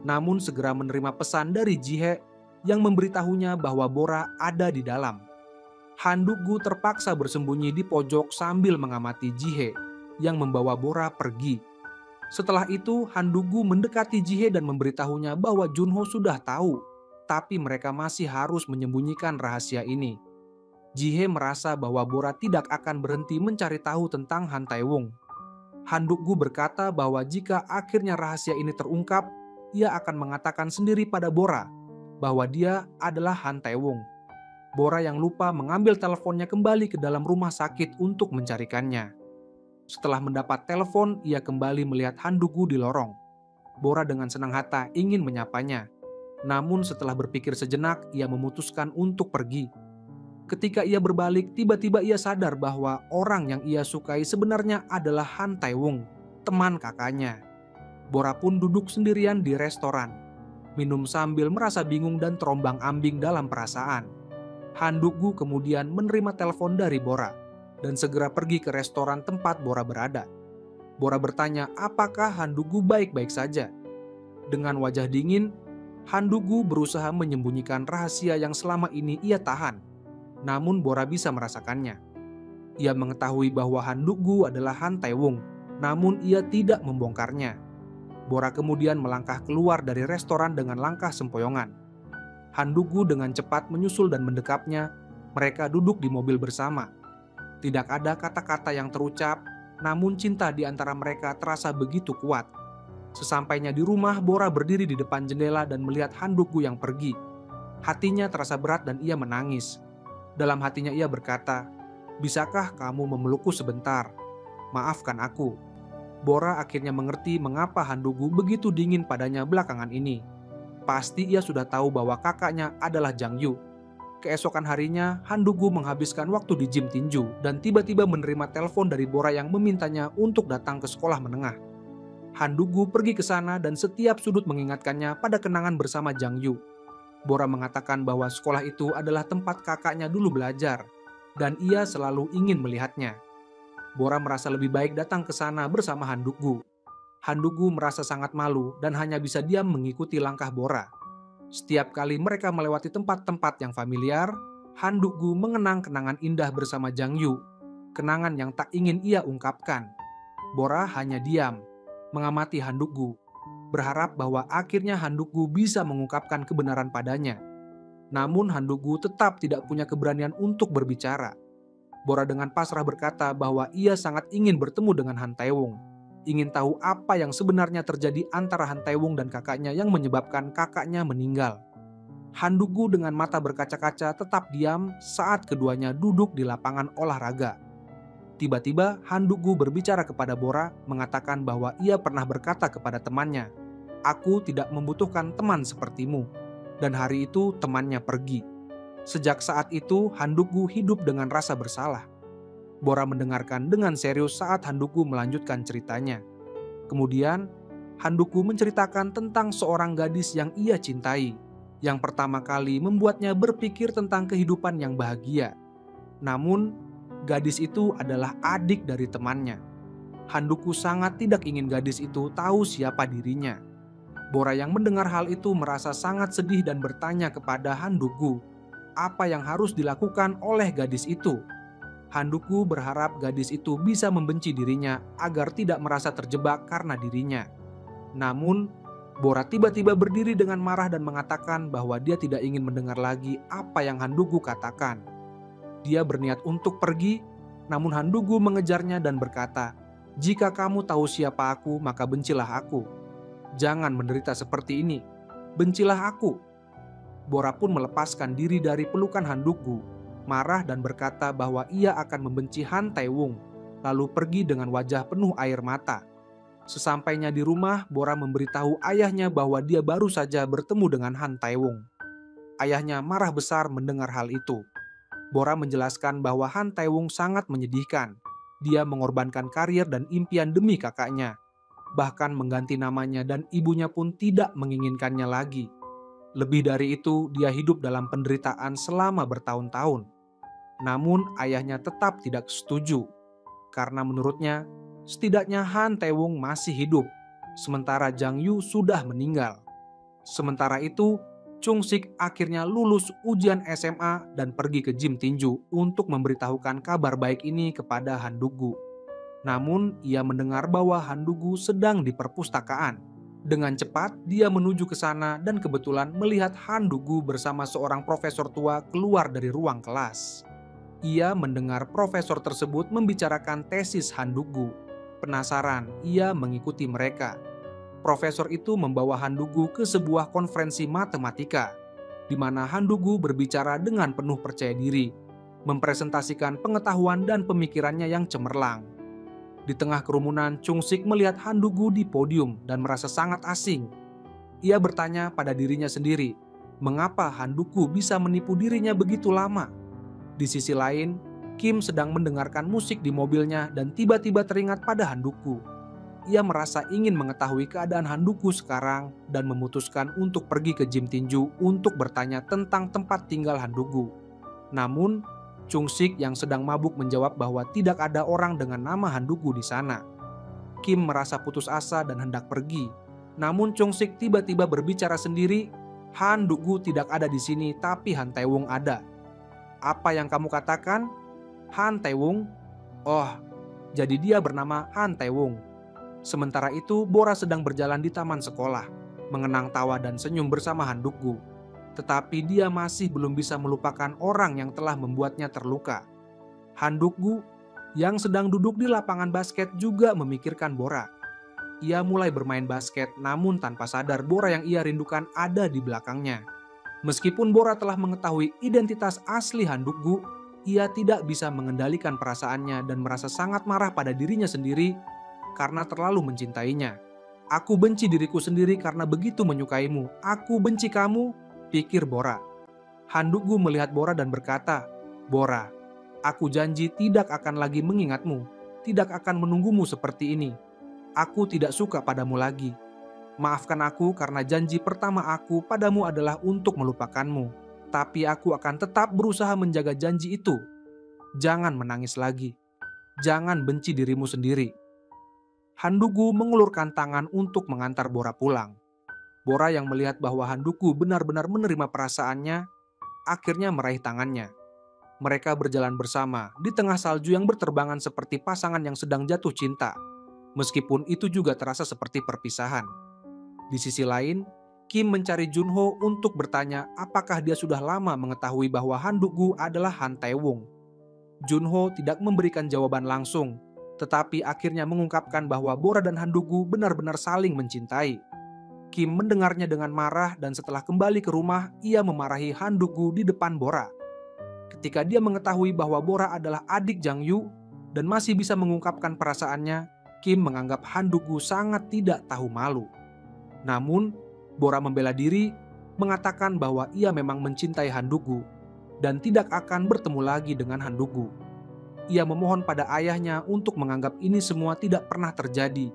A: Namun segera menerima pesan dari Jihye yang memberitahunya bahwa Bora ada di dalam. Handugu terpaksa bersembunyi di pojok sambil mengamati Jihye yang membawa Bora pergi. Setelah itu, Handugu mendekati Jihye dan memberitahunya bahwa Junho sudah tahu, tapi mereka masih harus menyembunyikan rahasia ini. Jihye merasa bahwa Bora tidak akan berhenti mencari tahu tentang Han Tae-woong. Handugu berkata bahwa jika akhirnya rahasia ini terungkap, ia akan mengatakan sendiri pada Bora bahwa dia adalah Han Tae-woong. Bora yang lupa mengambil teleponnya kembali ke dalam rumah sakit untuk mencarikannya. Setelah mendapat telepon, ia kembali melihat Handugu di lorong. Bora dengan senang hati ingin menyapanya. Namun setelah berpikir sejenak, ia memutuskan untuk pergi. Ketika ia berbalik, tiba-tiba ia sadar bahwa orang yang ia sukai sebenarnya adalah Han Tae-woong, teman kakaknya. Bora pun duduk sendirian di restoran, minum sambil merasa bingung dan terombang-ambing dalam perasaan. Handugu kemudian menerima telepon dari Bora dan segera pergi ke restoran tempat Bora berada. Bora bertanya apakah Handugu baik-baik saja. Dengan wajah dingin, Handugu berusaha menyembunyikan rahasia yang selama ini ia tahan. Namun Bora bisa merasakannya. Ia mengetahui bahwa Handugu adalah Han Tae-woong, namun ia tidak membongkarnya. Bora kemudian melangkah keluar dari restoran dengan langkah sempoyongan. Handugu dengan cepat menyusul dan mendekapnya. Mereka duduk di mobil bersama. Tidak ada kata-kata yang terucap, Namun cinta di antara mereka terasa begitu kuat. Sesampainya di rumah, Bora berdiri di depan jendela dan melihat Han Duk-gu yang pergi. Hatinya terasa berat dan ia menangis. Dalam hatinya ia berkata, "Bisakah kamu memelukku sebentar? Maafkan aku." Bora akhirnya mengerti mengapa Han Duk-gu begitu dingin padanya belakangan ini. Pasti ia sudah tahu bahwa kakaknya adalah Jang Yu. Keesokan harinya, Han Duk-gu menghabiskan waktu di gym tinju dan tiba-tiba menerima telepon dari Bora yang memintanya untuk datang ke sekolah menengah. Han Duk-gu pergi ke sana dan setiap sudut mengingatkannya pada kenangan bersama Jang Yu. Bora mengatakan bahwa sekolah itu adalah tempat kakaknya dulu belajar, dan ia selalu ingin melihatnya. Bora merasa lebih baik datang ke sana bersama Han Duk-gu. Han Duk-gu merasa sangat malu dan hanya bisa diam mengikuti langkah Bora. Setiap kali mereka melewati tempat-tempat yang familiar, Han Duk-gu mengenang kenangan indah bersama Jang Yu, kenangan yang tak ingin ia ungkapkan. Bora hanya diam, mengamati Han Duk-gu, berharap bahwa akhirnya Han Duk-gu bisa mengungkapkan kebenaran padanya. Namun Han Duk-gu tetap tidak punya keberanian untuk berbicara. Bora dengan pasrah berkata bahwa ia sangat ingin bertemu dengan Han Tae-wung, ingin tahu apa yang sebenarnya terjadi antara Han Tae-wung dan kakaknya yang menyebabkan kakaknya meninggal. Han Duk-gu dengan mata berkaca-kaca tetap diam saat keduanya duduk di lapangan olahraga. Tiba-tiba Han Duk-gu berbicara kepada Bora, mengatakan bahwa ia pernah berkata kepada temannya, "Aku tidak membutuhkan teman sepertimu." Dan hari itu temannya pergi. Sejak saat itu Han Duk-gu hidup dengan rasa bersalah. Bora mendengarkan dengan serius saat Han Duk-gu melanjutkan ceritanya. Kemudian, Han Duk-gu menceritakan tentang seorang gadis yang ia cintai, yang pertama kali membuatnya berpikir tentang kehidupan yang bahagia. Namun, gadis itu adalah adik dari temannya. Han Duk-gu sangat tidak ingin gadis itu tahu siapa dirinya. Bora yang mendengar hal itu merasa sangat sedih dan bertanya kepada Han Duk-gu, apa yang harus dilakukan oleh gadis itu. Han Duk-gu berharap gadis itu bisa membenci dirinya agar tidak merasa terjebak karena dirinya. Namun, Bora tiba-tiba berdiri dengan marah dan mengatakan bahwa dia tidak ingin mendengar lagi apa yang Han Duk-gu katakan. Dia berniat untuk pergi, namun Han Duk-gu mengejarnya dan berkata, "Jika kamu tahu siapa aku, maka bencilah aku. Jangan menderita seperti ini. Bencilah aku." Bora pun melepaskan diri dari pelukan Han Duk-gu, marah dan berkata bahwa ia akan membenci Han Tae-wung, lalu pergi dengan wajah penuh air mata. Sesampainya di rumah, Bora memberitahu ayahnya bahwa dia baru saja bertemu dengan Han Tae-wung. Ayahnya marah besar mendengar hal itu. Bora menjelaskan bahwa Han Tae-wung sangat menyedihkan. Dia mengorbankan karier dan impian demi kakaknya, bahkan mengganti namanya, dan ibunya pun tidak menginginkannya lagi. Lebih dari itu, dia hidup dalam penderitaan selama bertahun-tahun. Namun ayahnya tetap tidak setuju, karena menurutnya setidaknya Han Tae-wung masih hidup, sementara Jang Yu sudah meninggal. Sementara itu, Chung Sik akhirnya lulus ujian SMA dan pergi ke gym tinju untuk memberitahukan kabar baik ini kepada Han Duk-gu. Namun ia mendengar bahwa Han Duk-gu sedang di perpustakaan. Dengan cepat dia menuju ke sana dan kebetulan melihat Han Duk-gu bersama seorang profesor tua keluar dari ruang kelas. Ia mendengar profesor tersebut membicarakan tesis Han Duk-gu. Penasaran, ia mengikuti mereka. Profesor itu membawa Han Duk-gu ke sebuah konferensi matematika, di mana Han Duk-gu berbicara dengan penuh percaya diri, mempresentasikan pengetahuan dan pemikirannya yang cemerlang. Di tengah kerumunan, Chung Sik melihat Han Duk-gu di podium dan merasa sangat asing. Ia bertanya pada dirinya sendiri, mengapa Han Duk-gu bisa menipu dirinya begitu lama? Di sisi lain, Kim sedang mendengarkan musik di mobilnya dan tiba-tiba teringat pada Han Duk-gu. Ia merasa ingin mengetahui keadaan Han Duk-gu sekarang dan memutuskan untuk pergi ke gym tinju untuk bertanya tentang tempat tinggal Han Duk-gu. Namun, Chung Sik yang sedang mabuk menjawab bahwa tidak ada orang dengan nama Han Duk-gu di sana. Kim merasa putus asa dan hendak pergi. Namun Chung Sik tiba-tiba berbicara sendiri, "Han Duk-gu tidak ada di sini, tapi Han Tae-wung ada." "Apa yang kamu katakan? Han Tae-wung? Oh, jadi dia bernama Han Tae-wung." Sementara itu, Bora sedang berjalan di taman sekolah, mengenang tawa dan senyum bersama Han Duk-gu. Tetapi dia masih belum bisa melupakan orang yang telah membuatnya terluka. "Han Duk-gu, yang sedang duduk di lapangan basket juga memikirkan Bora. Ia mulai bermain basket, namun tanpa sadar Bora yang ia rindukan ada di belakangnya. Meskipun Bora telah mengetahui identitas asli handuk Gu, ia tidak bisa mengendalikan perasaannya dan merasa sangat marah pada dirinya sendiri karena terlalu mencintainya. Aku benci diriku sendiri karena begitu menyukaimu. Aku benci kamu, pikir Bora. Handuk Gu melihat Bora dan berkata, "Bora, aku janji tidak akan lagi mengingatmu, tidak akan menunggumu seperti ini. Aku tidak suka padamu lagi. Maafkan aku karena janji pertama aku padamu adalah untuk melupakanmu. Tapi aku akan tetap berusaha menjaga janji itu. Jangan menangis lagi. Jangan benci dirimu sendiri." Handuk Gu mengulurkan tangan untuk mengantar Bora pulang. Bora yang melihat bahwa Handuk Gu benar-benar menerima perasaannya, akhirnya meraih tangannya. Mereka berjalan bersama di tengah salju yang berterbangan seperti pasangan yang sedang jatuh cinta. Meskipun itu juga terasa seperti perpisahan. Di sisi lain, Kim mencari Junho untuk bertanya apakah dia sudah lama mengetahui bahwa Handuk Gu adalah Han Tae-wung. Junho tidak memberikan jawaban langsung, tetapi akhirnya mengungkapkan bahwa Bora dan Handuk Gu benar-benar saling mencintai. Kim mendengarnya dengan marah dan setelah kembali ke rumah, ia memarahi Handuk Gu di depan Bora. Ketika dia mengetahui bahwa Bora adalah adik Jang Yu dan masih bisa mengungkapkan perasaannya, Kim menganggap Handuk Gu sangat tidak tahu malu. Namun, Bora membela diri, mengatakan bahwa ia memang mencintai Handuk Gu dan tidak akan bertemu lagi dengan Handuk Gu. Ia memohon pada ayahnya untuk menganggap ini semua tidak pernah terjadi.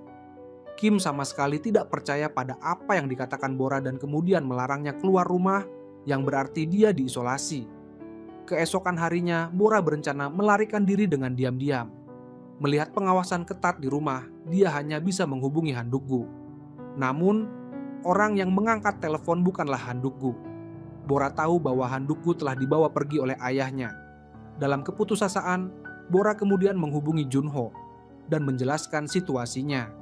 A: Kim sama sekali tidak percaya pada apa yang dikatakan Bora dan kemudian melarangnya keluar rumah, yang berarti dia diisolasi. Keesokan harinya, Bora berencana melarikan diri dengan diam-diam. Melihat pengawasan ketat di rumah, dia hanya bisa menghubungi Handuk Gu. Namun, orang yang mengangkat telepon bukanlah Handuk Gu. Bora tahu bahwa Handuk Gu telah dibawa pergi oleh ayahnya. Dalam keputusasaan, Bora kemudian menghubungi Junho dan menjelaskan situasinya.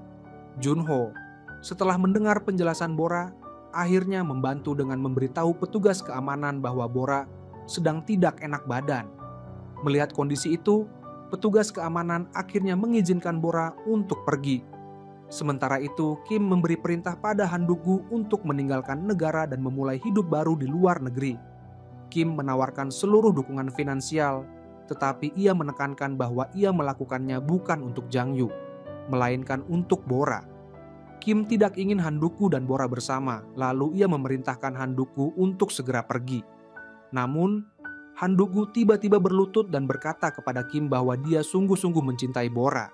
A: Junho, setelah mendengar penjelasan Bora, akhirnya membantu dengan memberitahu petugas keamanan bahwa Bora sedang tidak enak badan. Melihat kondisi itu, petugas keamanan akhirnya mengizinkan Bora untuk pergi. Sementara itu, Kim memberi perintah pada Handuk Gu untuk meninggalkan negara dan memulai hidup baru di luar negeri. Kim menawarkan seluruh dukungan finansial, tetapi ia menekankan bahwa ia melakukannya bukan untuk Jang Yu, melainkan untuk Bora. Kim tidak ingin Handuk Gu dan Bora bersama, lalu ia memerintahkan Handuk Gu untuk segera pergi. Namun, Handuk Gu tiba-tiba berlutut dan berkata kepada Kim bahwa dia sungguh-sungguh mencintai Bora.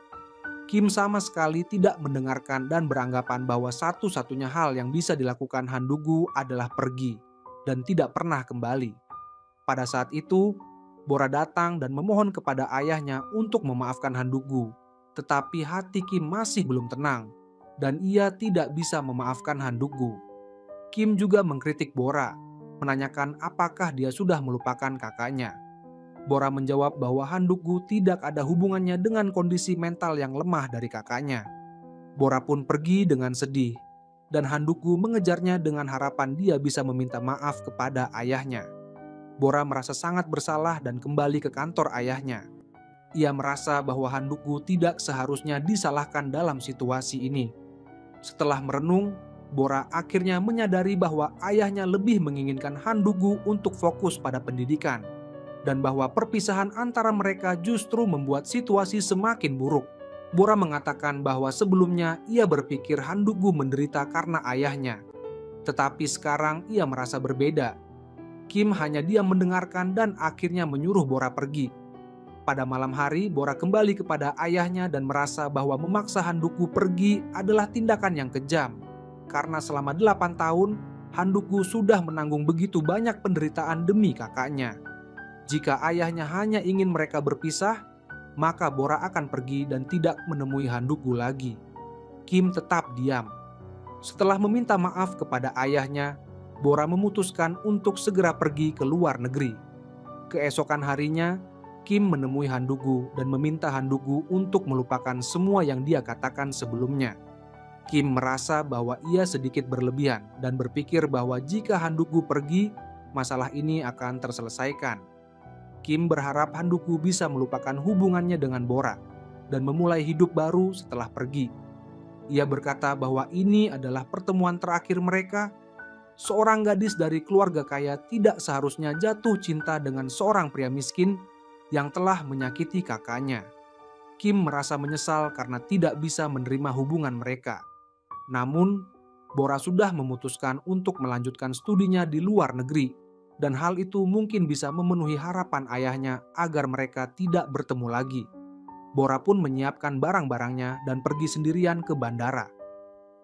A: Kim sama sekali tidak mendengarkan dan beranggapan bahwa satu-satunya hal yang bisa dilakukan Handuk Gu adalah pergi dan tidak pernah kembali. Pada saat itu, Bora datang dan memohon kepada ayahnya untuk memaafkan Handuk Gu. Tetapi hati Kim masih belum tenang dan ia tidak bisa memaafkan Handuk Gu. Kim juga mengkritik Bora, menanyakan apakah dia sudah melupakan kakaknya. Bora menjawab bahwa Handuk Gu tidak ada hubungannya dengan kondisi mental yang lemah dari kakaknya. Bora pun pergi dengan sedih, dan Handuk Gu mengejarnya dengan harapan dia bisa meminta maaf kepada ayahnya. Bora merasa sangat bersalah dan kembali ke kantor ayahnya. Ia merasa bahwa Handuk Gu tidak seharusnya disalahkan dalam situasi ini. Setelah merenung, Bora akhirnya menyadari bahwa ayahnya lebih menginginkan Handuk Gu untuk fokus pada pendidikan, dan bahwa perpisahan antara mereka justru membuat situasi semakin buruk. Bora mengatakan bahwa sebelumnya ia berpikir Handuk Gu menderita karena ayahnya, tetapi sekarang ia merasa berbeda. Kim hanya diam mendengarkan dan akhirnya menyuruh Bora pergi. Pada malam hari, Bora kembali kepada ayahnya dan merasa bahwa memaksa Handuk Gu pergi adalah tindakan yang kejam, karena selama 8 tahun, Handuk Gu sudah menanggung begitu banyak penderitaan demi kakaknya. Jika ayahnya hanya ingin mereka berpisah, maka Bora akan pergi dan tidak menemui Handuk Gu lagi. Kim tetap diam. Setelah meminta maaf kepada ayahnya, Bora memutuskan untuk segera pergi ke luar negeri. Keesokan harinya, Kim menemui Handuk Gu dan meminta Handuk Gu untuk melupakan semua yang dia katakan sebelumnya. Kim merasa bahwa ia sedikit berlebihan dan berpikir bahwa jika Handuk Gu pergi, masalah ini akan terselesaikan. Kim berharap Handuk-gu bisa melupakan hubungannya dengan Bora dan memulai hidup baru setelah pergi. Ia berkata bahwa ini adalah pertemuan terakhir mereka. Seorang gadis dari keluarga kaya tidak seharusnya jatuh cinta dengan seorang pria miskin yang telah menyakiti kakaknya. Kim merasa menyesal karena tidak bisa menerima hubungan mereka. Namun, Bora sudah memutuskan untuk melanjutkan studinya di luar negeri, dan hal itu mungkin bisa memenuhi harapan ayahnya agar mereka tidak bertemu lagi. Bora pun menyiapkan barang-barangnya dan pergi sendirian ke bandara.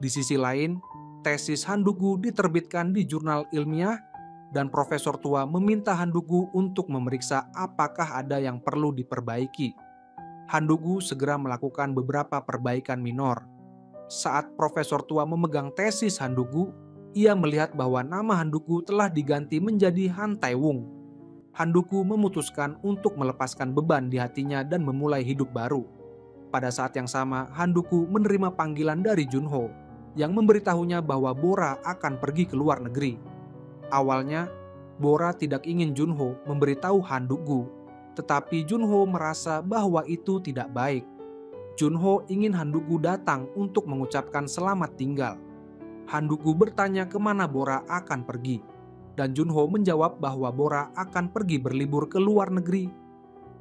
A: Di sisi lain, tesis Handuk-gu diterbitkan di jurnal ilmiah dan profesor tua meminta Handuk-gu untuk memeriksa apakah ada yang perlu diperbaiki. Handuk-gu segera melakukan beberapa perbaikan minor. Saat profesor tua memegang tesis Handuk-gu, ia melihat bahwa nama Handuk-gu telah diganti menjadi Han Tae-wung. Handuk-gu memutuskan untuk melepaskan beban di hatinya dan memulai hidup baru. Pada saat yang sama, Handuk-gu menerima panggilan dari Junho yang memberitahunya bahwa Bora akan pergi ke luar negeri. Awalnya, Bora tidak ingin Junho memberitahu Handuk-gu, tetapi Junho merasa bahwa itu tidak baik. Junho ingin Handuk-gu datang untuk mengucapkan selamat tinggal. Handuk-gu bertanya kemana Bora akan pergi, dan Junho menjawab bahwa Bora akan pergi berlibur ke luar negeri.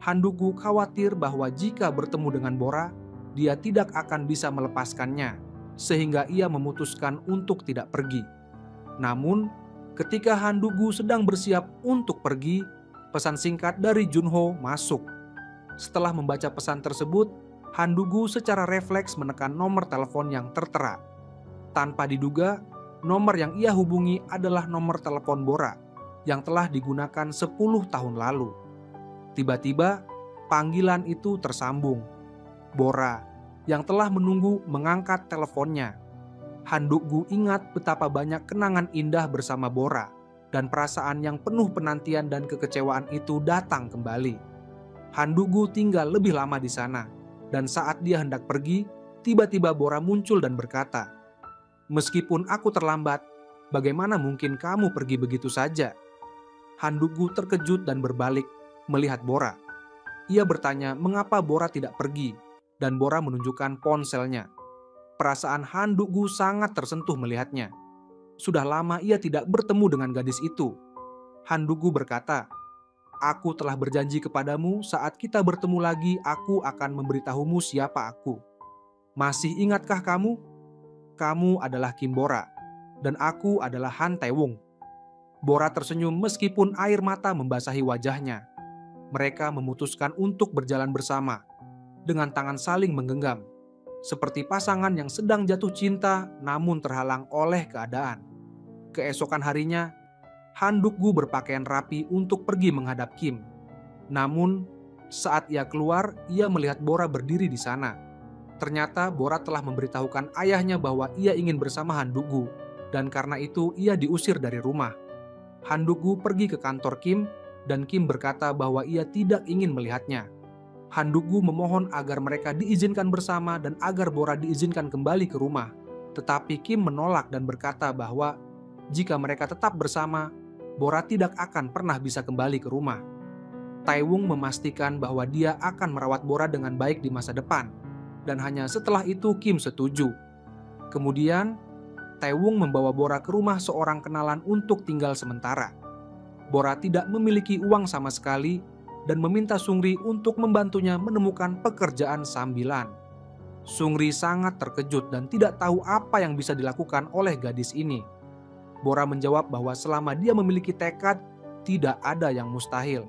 A: Handuk-gu khawatir bahwa jika bertemu dengan Bora, dia tidak akan bisa melepaskannya, sehingga ia memutuskan untuk tidak pergi. Namun, ketika Handuk-gu sedang bersiap untuk pergi, pesan singkat dari Junho masuk. Setelah membaca pesan tersebut, Handuk-gu secara refleks menekan nomor telepon yang tertera. Tanpa diduga, nomor yang ia hubungi adalah nomor telepon Bora yang telah digunakan 10 tahun lalu. Tiba-tiba, panggilan itu tersambung. Bora yang telah menunggu mengangkat teleponnya. Handuk-gu ingat betapa banyak kenangan indah bersama Bora, dan perasaan yang penuh penantian dan kekecewaan itu datang kembali. Handuk-gu tinggal lebih lama di sana, dan saat dia hendak pergi, tiba-tiba Bora muncul dan berkata, "Meskipun aku terlambat, bagaimana mungkin kamu pergi begitu saja?" Handuk-gu terkejut dan berbalik melihat Bora. Ia bertanya mengapa Bora tidak pergi, dan Bora menunjukkan ponselnya. Perasaan Handuk-gu sangat tersentuh melihatnya. Sudah lama ia tidak bertemu dengan gadis itu. Handuk-gu berkata, "Aku telah berjanji kepadamu saat kita bertemu lagi aku akan memberitahumu siapa aku. Masih ingatkah kamu? Kamu adalah Kim Bora, dan aku adalah Han Tae-wung." Bora tersenyum meskipun air mata membasahi wajahnya. Mereka memutuskan untuk berjalan bersama, dengan tangan saling menggenggam, seperti pasangan yang sedang jatuh cinta namun terhalang oleh keadaan. Keesokan harinya, Handuk-gu berpakaian rapi untuk pergi menghadap Kim. Namun, saat ia keluar, ia melihat Bora berdiri di sana. Ternyata Bora telah memberitahukan ayahnya bahwa ia ingin bersama Handuk-gu, dan karena itu ia diusir dari rumah. Handuk-gu pergi ke kantor Kim, dan Kim berkata bahwa ia tidak ingin melihatnya. Handuk-gu memohon agar mereka diizinkan bersama dan agar Bora diizinkan kembali ke rumah. Tetapi Kim menolak dan berkata bahwa jika mereka tetap bersama, Bora tidak akan pernah bisa kembali ke rumah. Tae-wung memastikan bahwa dia akan merawat Bora dengan baik di masa depan. Dan hanya setelah itu Kim setuju. Kemudian, Tae-wung membawa Bora ke rumah seorang kenalan untuk tinggal sementara. Bora tidak memiliki uang sama sekali dan meminta Sungri untuk membantunya menemukan pekerjaan sambilan. Sungri sangat terkejut dan tidak tahu apa yang bisa dilakukan oleh gadis ini. Bora menjawab bahwa selama dia memiliki tekad, tidak ada yang mustahil.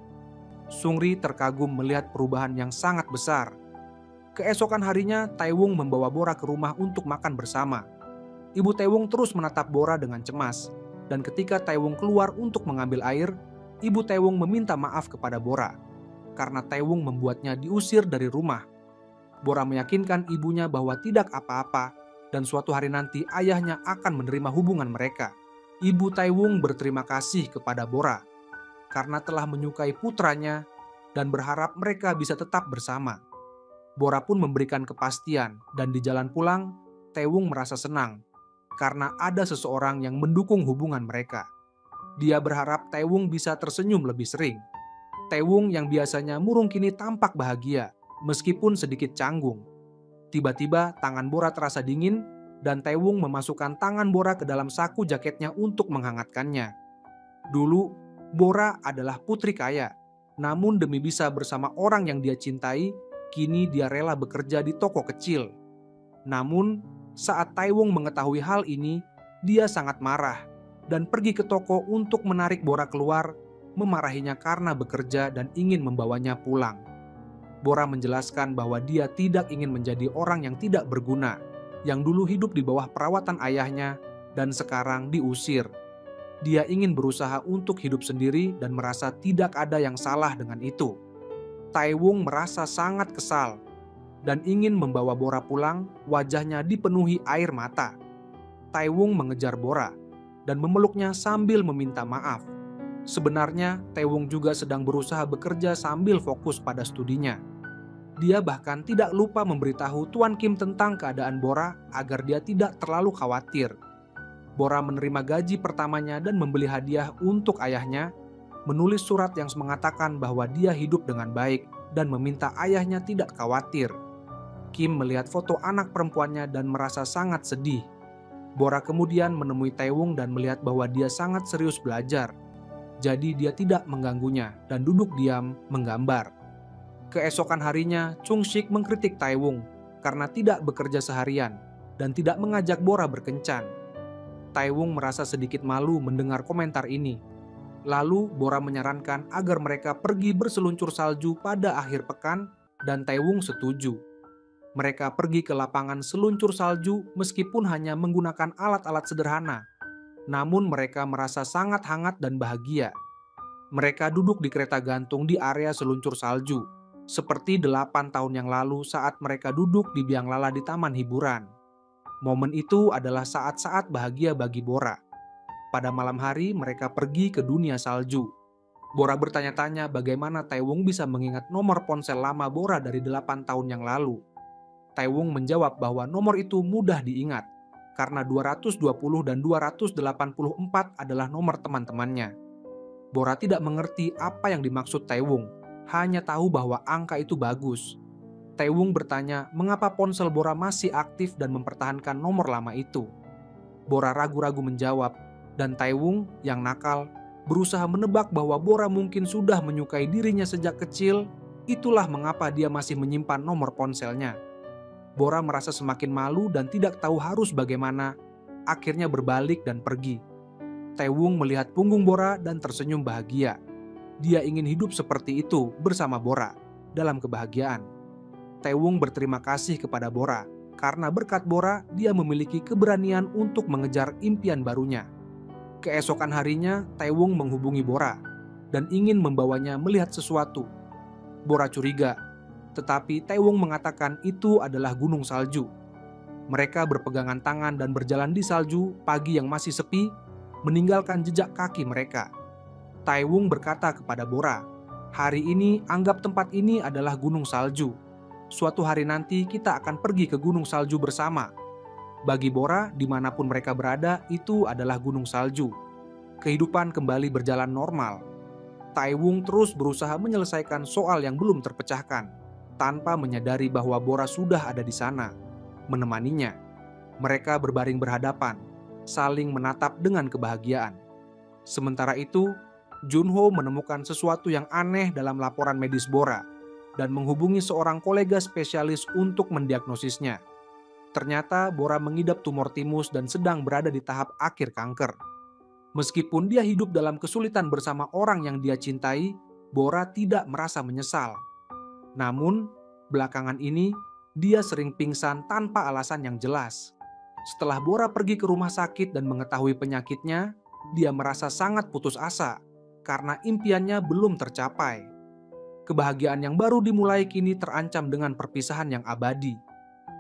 A: Sungri terkagum melihat perubahan yang sangat besar. Keesokan harinya, Tae-wung membawa Bora ke rumah untuk makan bersama. Ibu Tae-wung terus menatap Bora dengan cemas, dan ketika Tae-wung keluar untuk mengambil air, Ibu Tae-wung meminta maaf kepada Bora, karena Tae-wung membuatnya diusir dari rumah. Bora meyakinkan ibunya bahwa tidak apa-apa, dan suatu hari nanti ayahnya akan menerima hubungan mereka. Ibu Tae-wung berterima kasih kepada Bora, karena telah menyukai putranya, dan berharap mereka bisa tetap bersama. Bora pun memberikan kepastian, dan di jalan pulang, Tae-wung merasa senang karena ada seseorang yang mendukung hubungan mereka. Dia berharap Tae-wung bisa tersenyum lebih sering. Taewong yang biasanya murung kini tampak bahagia, meskipun sedikit canggung. Tiba-tiba tangan Bora terasa dingin dan Taewong memasukkan tangan Bora ke dalam saku jaketnya untuk menghangatkannya. Dulu, Bora adalah putri kaya, namun demi bisa bersama orang yang dia cintai, kini dia rela bekerja di toko kecil. Namun, saat Taewong mengetahui hal ini, dia sangat marah dan pergi ke toko untuk menarik Bora keluar, memarahinya karena bekerja dan ingin membawanya pulang. Bora menjelaskan bahwa dia tidak ingin menjadi orang yang tidak berguna, yang dulu hidup di bawah perawatan ayahnya dan sekarang diusir. Dia ingin berusaha untuk hidup sendiri dan merasa tidak ada yang salah dengan itu. Taewong merasa sangat kesal dan ingin membawa Bora pulang, wajahnya dipenuhi air mata. Taewong mengejar Bora dan memeluknya sambil meminta maaf. Sebenarnya, Taewong juga sedang berusaha bekerja sambil fokus pada studinya. Dia bahkan tidak lupa memberitahu Tuan Kim tentang keadaan Bora agar dia tidak terlalu khawatir. Bora menerima gaji pertamanya dan membeli hadiah untuk ayahnya, menulis surat yang mengatakan bahwa dia hidup dengan baik dan meminta ayahnya tidak khawatir. Kim melihat foto anak perempuannya dan merasa sangat sedih. Bora kemudian menemui Taewong dan melihat bahwa dia sangat serius belajar. Jadi dia tidak mengganggunya dan duduk diam menggambar. Keesokan harinya, Chung Sik mengkritik Taewong karena tidak bekerja seharian dan tidak mengajak Bora berkencan. Taewong merasa sedikit malu mendengar komentar ini. Lalu Bora menyarankan agar mereka pergi berseluncur salju pada akhir pekan dan Taewong setuju. Mereka pergi ke lapangan seluncur salju meskipun hanya menggunakan alat-alat sederhana. Namun mereka merasa sangat hangat dan bahagia. Mereka duduk di kereta gantung di area seluncur salju, seperti 8 tahun yang lalu saat mereka duduk di biang lala di taman hiburan. Momen itu adalah saat-saat bahagia bagi Bora. Pada malam hari mereka pergi ke dunia salju. Bora bertanya-tanya bagaimana Taewong bisa mengingat nomor ponsel lama Bora dari 8 tahun yang lalu. Taewong menjawab bahwa nomor itu mudah diingat, karena 220 dan 284 adalah nomor teman-temannya. Bora tidak mengerti apa yang dimaksud Taewong, hanya tahu bahwa angka itu bagus. Taewong bertanya mengapa ponsel Bora masih aktif dan mempertahankan nomor lama itu. Bora ragu-ragu menjawab, dan Taewong yang nakal berusaha menebak bahwa Bora mungkin sudah menyukai dirinya sejak kecil, itulah mengapa dia masih menyimpan nomor ponselnya. Bora merasa semakin malu dan tidak tahu harus bagaimana, akhirnya berbalik dan pergi. Taewong melihat punggung Bora dan tersenyum bahagia. Dia ingin hidup seperti itu bersama Bora, dalam kebahagiaan. Taewong berterima kasih kepada Bora, karena berkat Bora dia memiliki keberanian untuk mengejar impian barunya. Keesokan harinya, Taewong menghubungi Bora dan ingin membawanya melihat sesuatu. Bora curiga, tetapi Taewong mengatakan itu adalah gunung salju. Mereka berpegangan tangan dan berjalan di salju pagi yang masih sepi, meninggalkan jejak kaki mereka. Taewong berkata kepada Bora, "Hari ini anggap tempat ini adalah gunung salju. Suatu hari nanti kita akan pergi ke gunung salju bersama." Bagi Bora, dimanapun mereka berada, itu adalah gunung salju. Kehidupan kembali berjalan normal. Taewong terus berusaha menyelesaikan soal yang belum terpecahkan, tanpa menyadari bahwa Bora sudah ada di sana, menemaninya. Mereka berbaring berhadapan, saling menatap dengan kebahagiaan. Sementara itu, Junho menemukan sesuatu yang aneh dalam laporan medis Bora dan menghubungi seorang kolega spesialis untuk mendiagnosisnya. Ternyata Bora mengidap tumor timus dan sedang berada di tahap akhir kanker. Meskipun dia hidup dalam kesulitan bersama orang yang dia cintai, Bora tidak merasa menyesal. Namun, belakangan ini dia sering pingsan tanpa alasan yang jelas. Setelah Bora pergi ke rumah sakit dan mengetahui penyakitnya, dia merasa sangat putus asa karena impiannya belum tercapai. Kebahagiaan yang baru dimulai kini terancam dengan perpisahan yang abadi.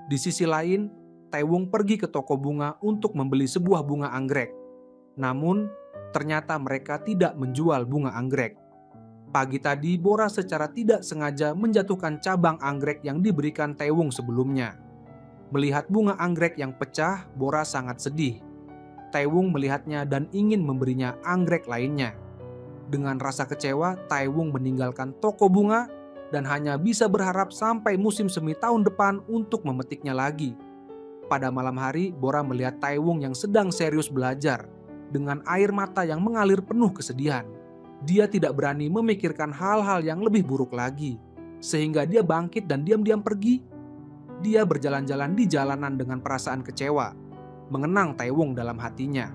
A: Di sisi lain, Taewong pergi ke toko bunga untuk membeli sebuah bunga anggrek. Namun, ternyata mereka tidak menjual bunga anggrek. Pagi tadi, Bora secara tidak sengaja menjatuhkan cabang anggrek yang diberikan Taewong sebelumnya. Melihat bunga anggrek yang pecah, Bora sangat sedih. Taewong melihatnya dan ingin memberinya anggrek lainnya. Dengan rasa kecewa, Taewung meninggalkan toko bunga dan hanya bisa berharap sampai musim semi tahun depan untuk memetiknya lagi. Pada malam hari, Bora melihat Taewung yang sedang serius belajar dengan air mata yang mengalir penuh kesedihan. Dia tidak berani memikirkan hal-hal yang lebih buruk lagi, sehingga dia bangkit dan diam-diam pergi. Dia berjalan-jalan di jalanan dengan perasaan kecewa, mengenang Taewung dalam hatinya.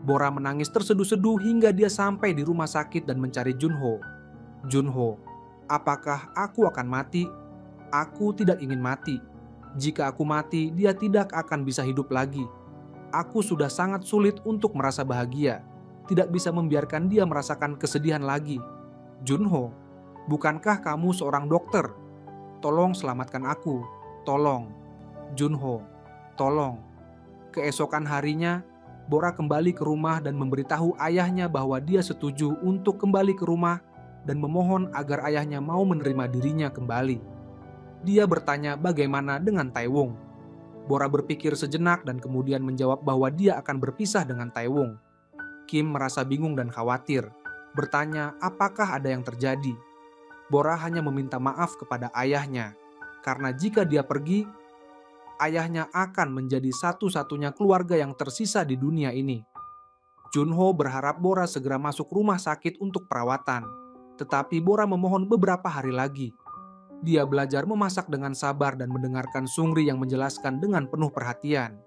A: Bora menangis terseduh-seduh hingga dia sampai di rumah sakit dan mencari Junho. Junho, apakah aku akan mati? Aku tidak ingin mati. Jika aku mati, dia tidak akan bisa hidup lagi. Aku sudah sangat sulit untuk merasa bahagia. Tidak bisa membiarkan dia merasakan kesedihan lagi. Junho, bukankah kamu seorang dokter? Tolong selamatkan aku. Tolong. Junho, tolong. Keesokan harinya, Bora kembali ke rumah dan memberitahu ayahnya bahwa dia setuju untuk kembali ke rumah dan memohon agar ayahnya mau menerima dirinya kembali. Dia bertanya bagaimana dengan Taewung. Bora berpikir sejenak dan kemudian menjawab bahwa dia akan berpisah dengan Taewung. Kim merasa bingung dan khawatir, bertanya apakah ada yang terjadi. Bora hanya meminta maaf kepada ayahnya, karena jika dia pergi, ayahnya akan menjadi satu-satunya keluarga yang tersisa di dunia ini. Junho berharap Bora segera masuk rumah sakit untuk perawatan, tetapi Bora memohon beberapa hari lagi. Dia belajar memasak dengan sabar dan mendengarkan Sungri yang menjelaskan dengan penuh perhatian.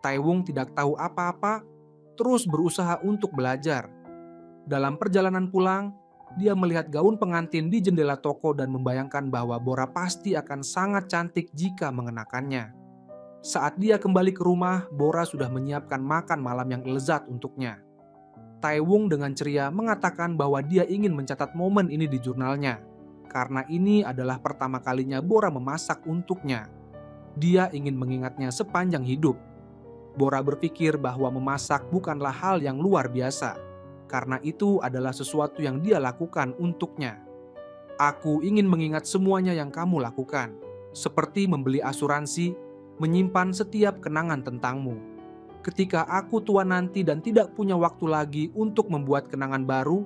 A: Taewung tidak tahu apa-apa, terus berusaha untuk belajar. Dalam perjalanan pulang, dia melihat gaun pengantin di jendela toko dan membayangkan bahwa Bora pasti akan sangat cantik jika mengenakannya. Saat dia kembali ke rumah, Bora sudah menyiapkan makan malam yang lezat untuknya. Taewung dengan ceria mengatakan bahwa dia ingin mencatat momen ini di jurnalnya, karena ini adalah pertama kalinya Bora memasak untuknya. Dia ingin mengingatnya sepanjang hidup. Bora berpikir bahwa memasak bukanlah hal yang luar biasa, karena itu adalah sesuatu yang dia lakukan untuknya. Aku ingin mengingat semuanya yang kamu lakukan, seperti membeli asuransi, menyimpan setiap kenangan tentangmu. Ketika aku tua nanti dan tidak punya waktu lagi untuk membuat kenangan baru,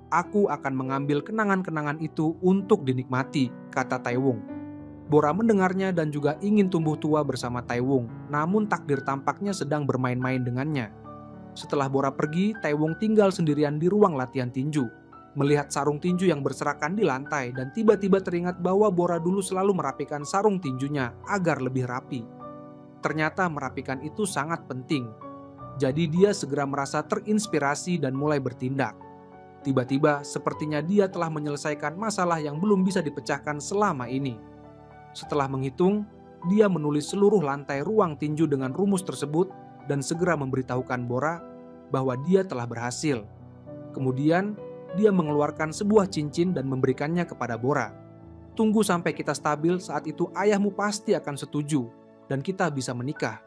A: aku akan mengambil kenangan-kenangan itu untuk dinikmati, kata Taewung. Bora mendengarnya dan juga ingin tumbuh tua bersama Taewung, namun takdir tampaknya sedang bermain-main dengannya. Setelah Bora pergi, Taewung tinggal sendirian di ruang latihan tinju, melihat sarung tinju yang berserakan di lantai dan tiba-tiba teringat bahwa Bora dulu selalu merapikan sarung tinjunya agar lebih rapi. Ternyata merapikan itu sangat penting. Jadi dia segera merasa terinspirasi dan mulai bertindak. Tiba-tiba sepertinya dia telah menyelesaikan masalah yang belum bisa dipecahkan selama ini. Setelah menghitung, dia menulis seluruh lantai ruang tinju dengan rumus tersebut dan segera memberitahukan Bora bahwa dia telah berhasil. Kemudian, dia mengeluarkan sebuah cincin dan memberikannya kepada Bora. Tunggu sampai kita stabil, saat itu ayahmu pasti akan setuju dan kita bisa menikah.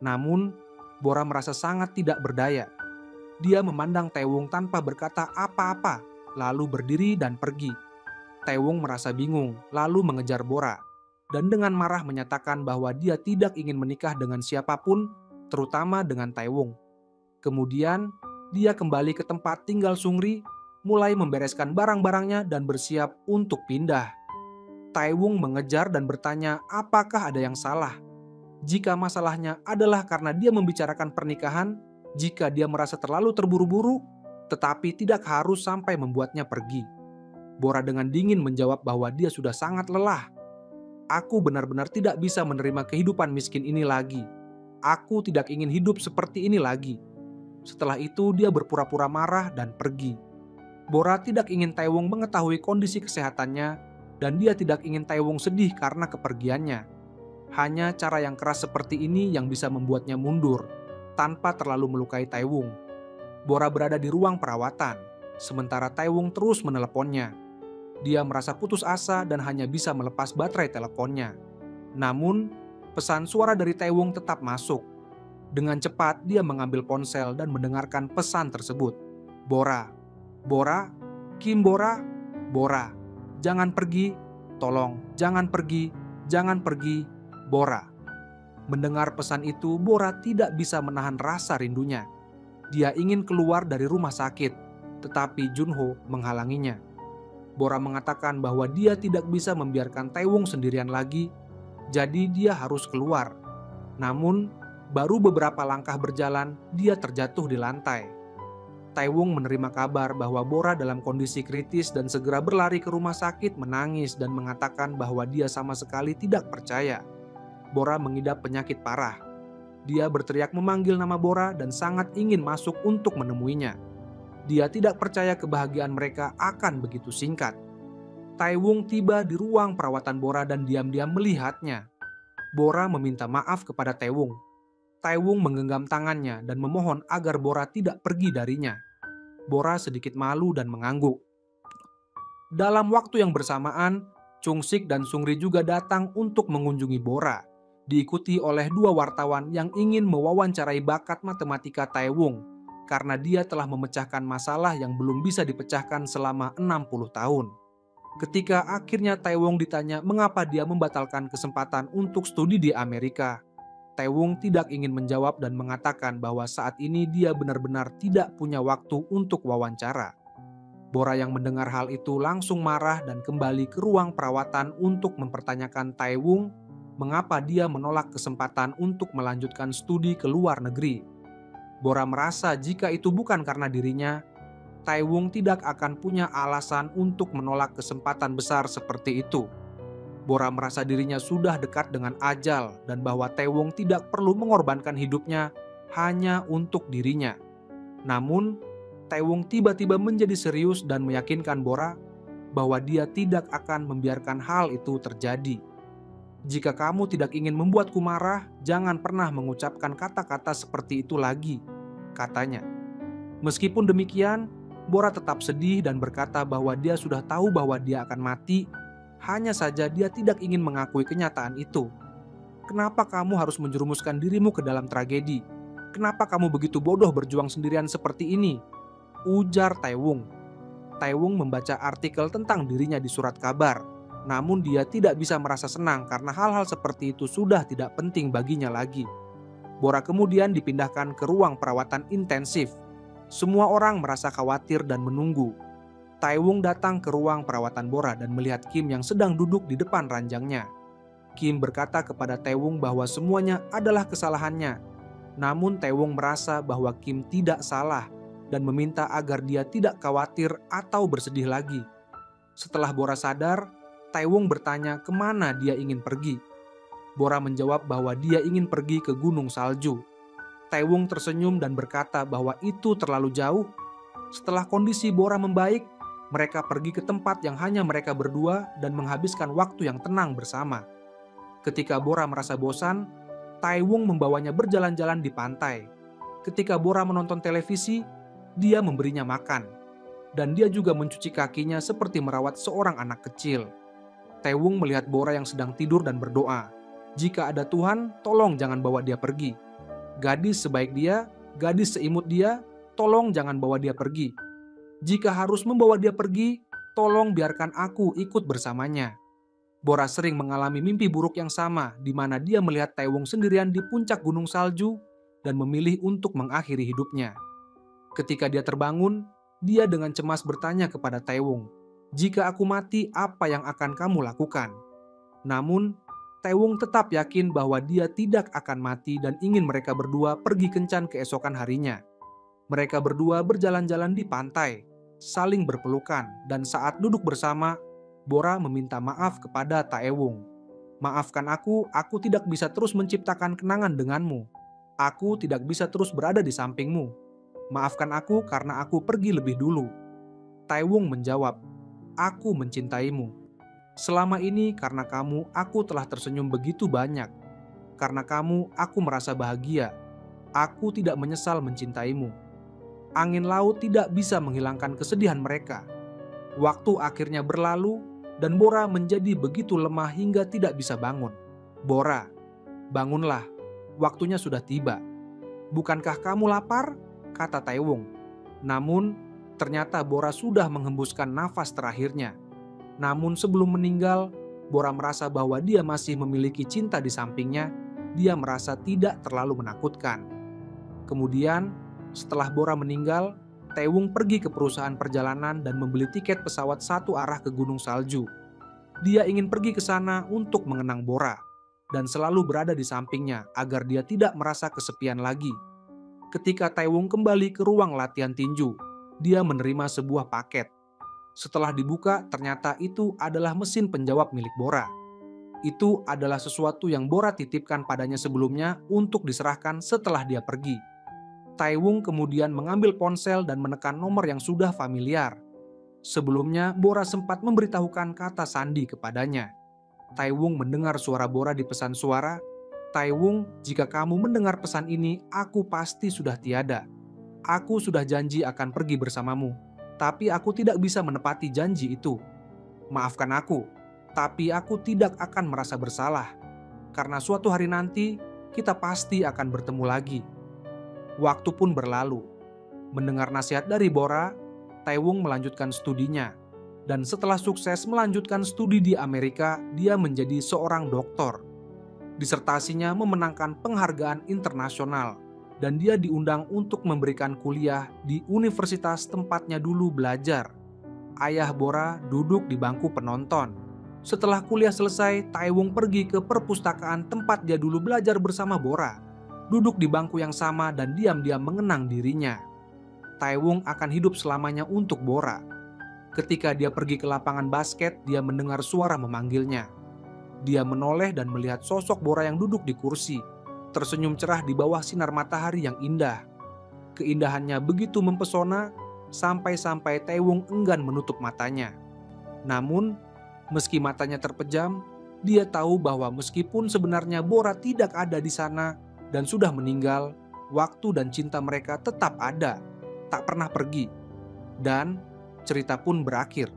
A: Namun, Bora merasa sangat tidak berdaya. Dia memandang Taewung tanpa berkata apa-apa, lalu berdiri dan pergi. Taewung merasa bingung, lalu mengejar Bora, dan dengan marah menyatakan bahwa dia tidak ingin menikah dengan siapapun, terutama dengan Taewung. Kemudian, dia kembali ke tempat tinggal Sungri, mulai membereskan barang-barangnya dan bersiap untuk pindah. Taewung mengejar dan bertanya apakah ada yang salah. Jika masalahnya adalah karena dia membicarakan pernikahan, jika dia merasa terlalu terburu-buru, tetapi tidak harus sampai membuatnya pergi. Bora dengan dingin menjawab bahwa dia sudah sangat lelah. Aku benar-benar tidak bisa menerima kehidupan miskin ini lagi. Aku tidak ingin hidup seperti ini lagi. Setelah itu dia berpura-pura marah dan pergi. Bora tidak ingin Taewung mengetahui kondisi kesehatannya dan dia tidak ingin Taewung sedih karena kepergiannya. Hanya cara yang keras seperti ini yang bisa membuatnya mundur tanpa terlalu melukai Taewung. Bora berada di ruang perawatan, sementara Taewung terus meneleponnya. Dia merasa putus asa dan hanya bisa melepas baterai teleponnya. Namun, pesan suara dari Taewung tetap masuk. Dengan cepat, dia mengambil ponsel dan mendengarkan pesan tersebut. Bora, Bora, Kim Bora, Bora, jangan pergi, tolong, jangan pergi, Bora. Mendengar pesan itu, Bora tidak bisa menahan rasa rindunya. Dia ingin keluar dari rumah sakit, tetapi Junho menghalanginya. Bora mengatakan bahwa dia tidak bisa membiarkan Taewong sendirian lagi, jadi dia harus keluar. Namun, baru beberapa langkah berjalan, dia terjatuh di lantai. Taewong menerima kabar bahwa Bora dalam kondisi kritis dan segera berlari ke rumah sakit menangis dan mengatakan bahwa dia sama sekali tidak percaya. Bora mengidap penyakit parah. Dia berteriak memanggil nama Bora dan sangat ingin masuk untuk menemuinya. Dia tidak percaya kebahagiaan mereka akan begitu singkat. Taewong tiba di ruang perawatan Bora dan diam-diam melihatnya. Bora meminta maaf kepada Taewong. Taewong menggenggam tangannya dan memohon agar Bora tidak pergi darinya. Bora sedikit malu dan mengangguk. Dalam waktu yang bersamaan, Chung Sik dan Sungri juga datang untuk mengunjungi Bora, diikuti oleh 2 wartawan yang ingin mewawancarai bakat matematika Taewong karena dia telah memecahkan masalah yang belum bisa dipecahkan selama 60 tahun. Ketika akhirnya Taewong ditanya mengapa dia membatalkan kesempatan untuk studi di Amerika, Taewong tidak ingin menjawab dan mengatakan bahwa saat ini dia benar-benar tidak punya waktu untuk wawancara. Bora yang mendengar hal itu langsung marah dan kembali ke ruang perawatan untuk mempertanyakan Taewong mengapa dia menolak kesempatan untuk melanjutkan studi ke luar negeri. Bora merasa jika itu bukan karena dirinya, Taewong tidak akan punya alasan untuk menolak kesempatan besar seperti itu. Bora merasa dirinya sudah dekat dengan ajal dan bahwa Taewong tidak perlu mengorbankan hidupnya hanya untuk dirinya. Namun, Taewong tiba-tiba menjadi serius dan meyakinkan Bora bahwa dia tidak akan membiarkan hal itu terjadi. Jika kamu tidak ingin membuatku marah, jangan pernah mengucapkan kata-kata seperti itu lagi, katanya. Meskipun demikian, Bora tetap sedih dan berkata bahwa dia sudah tahu bahwa dia akan mati, hanya saja dia tidak ingin mengakui kenyataan itu. Kenapa kamu harus menjerumuskan dirimu ke dalam tragedi? Kenapa kamu begitu bodoh berjuang sendirian seperti ini? Ujar Taewong. Taewong membaca artikel tentang dirinya di surat kabar. Namun dia tidak bisa merasa senang karena hal-hal seperti itu sudah tidak penting baginya lagi. Bora kemudian dipindahkan ke ruang perawatan intensif. Semua orang merasa khawatir dan menunggu. Taewong datang ke ruang perawatan Bora dan melihat Kim yang sedang duduk di depan ranjangnya. Kim berkata kepada Taewong bahwa semuanya adalah kesalahannya. Namun Taewong merasa bahwa Kim tidak salah dan meminta agar dia tidak khawatir atau bersedih lagi. Setelah Bora sadar, Taewong bertanya kemana dia ingin pergi. Bora menjawab bahwa dia ingin pergi ke gunung salju. Taewong tersenyum dan berkata bahwa itu terlalu jauh. Setelah kondisi Bora membaik, mereka pergi ke tempat yang hanya mereka berdua dan menghabiskan waktu yang tenang bersama. Ketika Bora merasa bosan, Taewong membawanya berjalan-jalan di pantai. Ketika Bora menonton televisi, dia memberinya makan. Dan dia juga mencuci kakinya seperti merawat seorang anak kecil. Taewong melihat Bora yang sedang tidur dan berdoa, "Jika ada Tuhan, tolong jangan bawa dia pergi. Gadis sebaik dia, gadis seimut dia, tolong jangan bawa dia pergi. Jika harus membawa dia pergi, tolong biarkan aku ikut bersamanya." Bora sering mengalami mimpi buruk yang sama di mana dia melihat Taewong sendirian di puncak gunung salju dan memilih untuk mengakhiri hidupnya. Ketika dia terbangun, dia dengan cemas bertanya kepada Taewong, "Jika aku mati, apa yang akan kamu lakukan?" Namun, Taewong tetap yakin bahwa dia tidak akan mati dan ingin mereka berdua pergi kencan keesokan harinya. Mereka berdua berjalan-jalan di pantai, saling berpelukan, dan saat duduk bersama, Bora meminta maaf kepada Taewong. "Maafkan aku tidak bisa terus menciptakan kenangan denganmu. Aku tidak bisa terus berada di sampingmu. Maafkan aku karena aku pergi lebih dulu." Taewong menjawab, "Aku mencintaimu. Selama ini karena kamu aku telah tersenyum begitu banyak. Karena kamu aku merasa bahagia. Aku tidak menyesal mencintaimu." Angin laut tidak bisa menghilangkan kesedihan mereka. Waktu akhirnya berlalu dan Bora menjadi begitu lemah hingga tidak bisa bangun. "Bora, bangunlah. Waktunya sudah tiba." "Bukankah kamu lapar?" kata Taewong. Namun, ternyata Bora sudah menghembuskan nafas terakhirnya. Namun sebelum meninggal, Bora merasa bahwa dia masih memiliki cinta di sampingnya. Dia merasa tidak terlalu menakutkan. Kemudian, setelah Bora meninggal, Taewong pergi ke perusahaan perjalanan dan membeli tiket pesawat satu arah ke Gunung Salju. Dia ingin pergi ke sana untuk mengenang Bora dan selalu berada di sampingnya agar dia tidak merasa kesepian lagi. Ketika Taewong kembali ke ruang latihan tinju, dia menerima sebuah paket. Setelah dibuka, ternyata itu adalah mesin penjawab milik Bora. Itu adalah sesuatu yang Bora titipkan padanya sebelumnya untuk diserahkan setelah dia pergi. Taewong kemudian mengambil ponsel dan menekan nomor yang sudah familiar. Sebelumnya, Bora sempat memberitahukan kata sandi kepadanya. Taewong mendengar suara Bora di pesan suara. "Taewong, jika kamu mendengar pesan ini, aku pasti sudah tiada. Aku sudah janji akan pergi bersamamu, tapi aku tidak bisa menepati janji itu. Maafkan aku, tapi aku tidak akan merasa bersalah, karena suatu hari nanti kita pasti akan bertemu lagi." Waktu pun berlalu. Mendengar nasihat dari Bora, Taewong melanjutkan studinya. Dan setelah sukses melanjutkan studi di Amerika, dia menjadi seorang doktor. Disertasinya memenangkan penghargaan internasional, dan dia diundang untuk memberikan kuliah di universitas tempatnya dulu belajar. Ayah Bora duduk di bangku penonton. Setelah kuliah selesai, Taewong pergi ke perpustakaan tempat dia dulu belajar bersama Bora. Duduk di bangku yang sama dan diam-diam mengenang dirinya. Taewong akan hidup selamanya untuk Bora. Ketika dia pergi ke lapangan basket, dia mendengar suara memanggilnya. Dia menoleh dan melihat sosok Bora yang duduk di kursi, tersenyum cerah di bawah sinar matahari yang indah. Keindahannya begitu mempesona, sampai-sampai Taewong enggan menutup matanya. Namun, meski matanya terpejam, dia tahu bahwa meskipun sebenarnya Bora tidak ada di sana dan sudah meninggal, waktu dan cinta mereka tetap ada, tak pernah pergi. Dan cerita pun berakhir.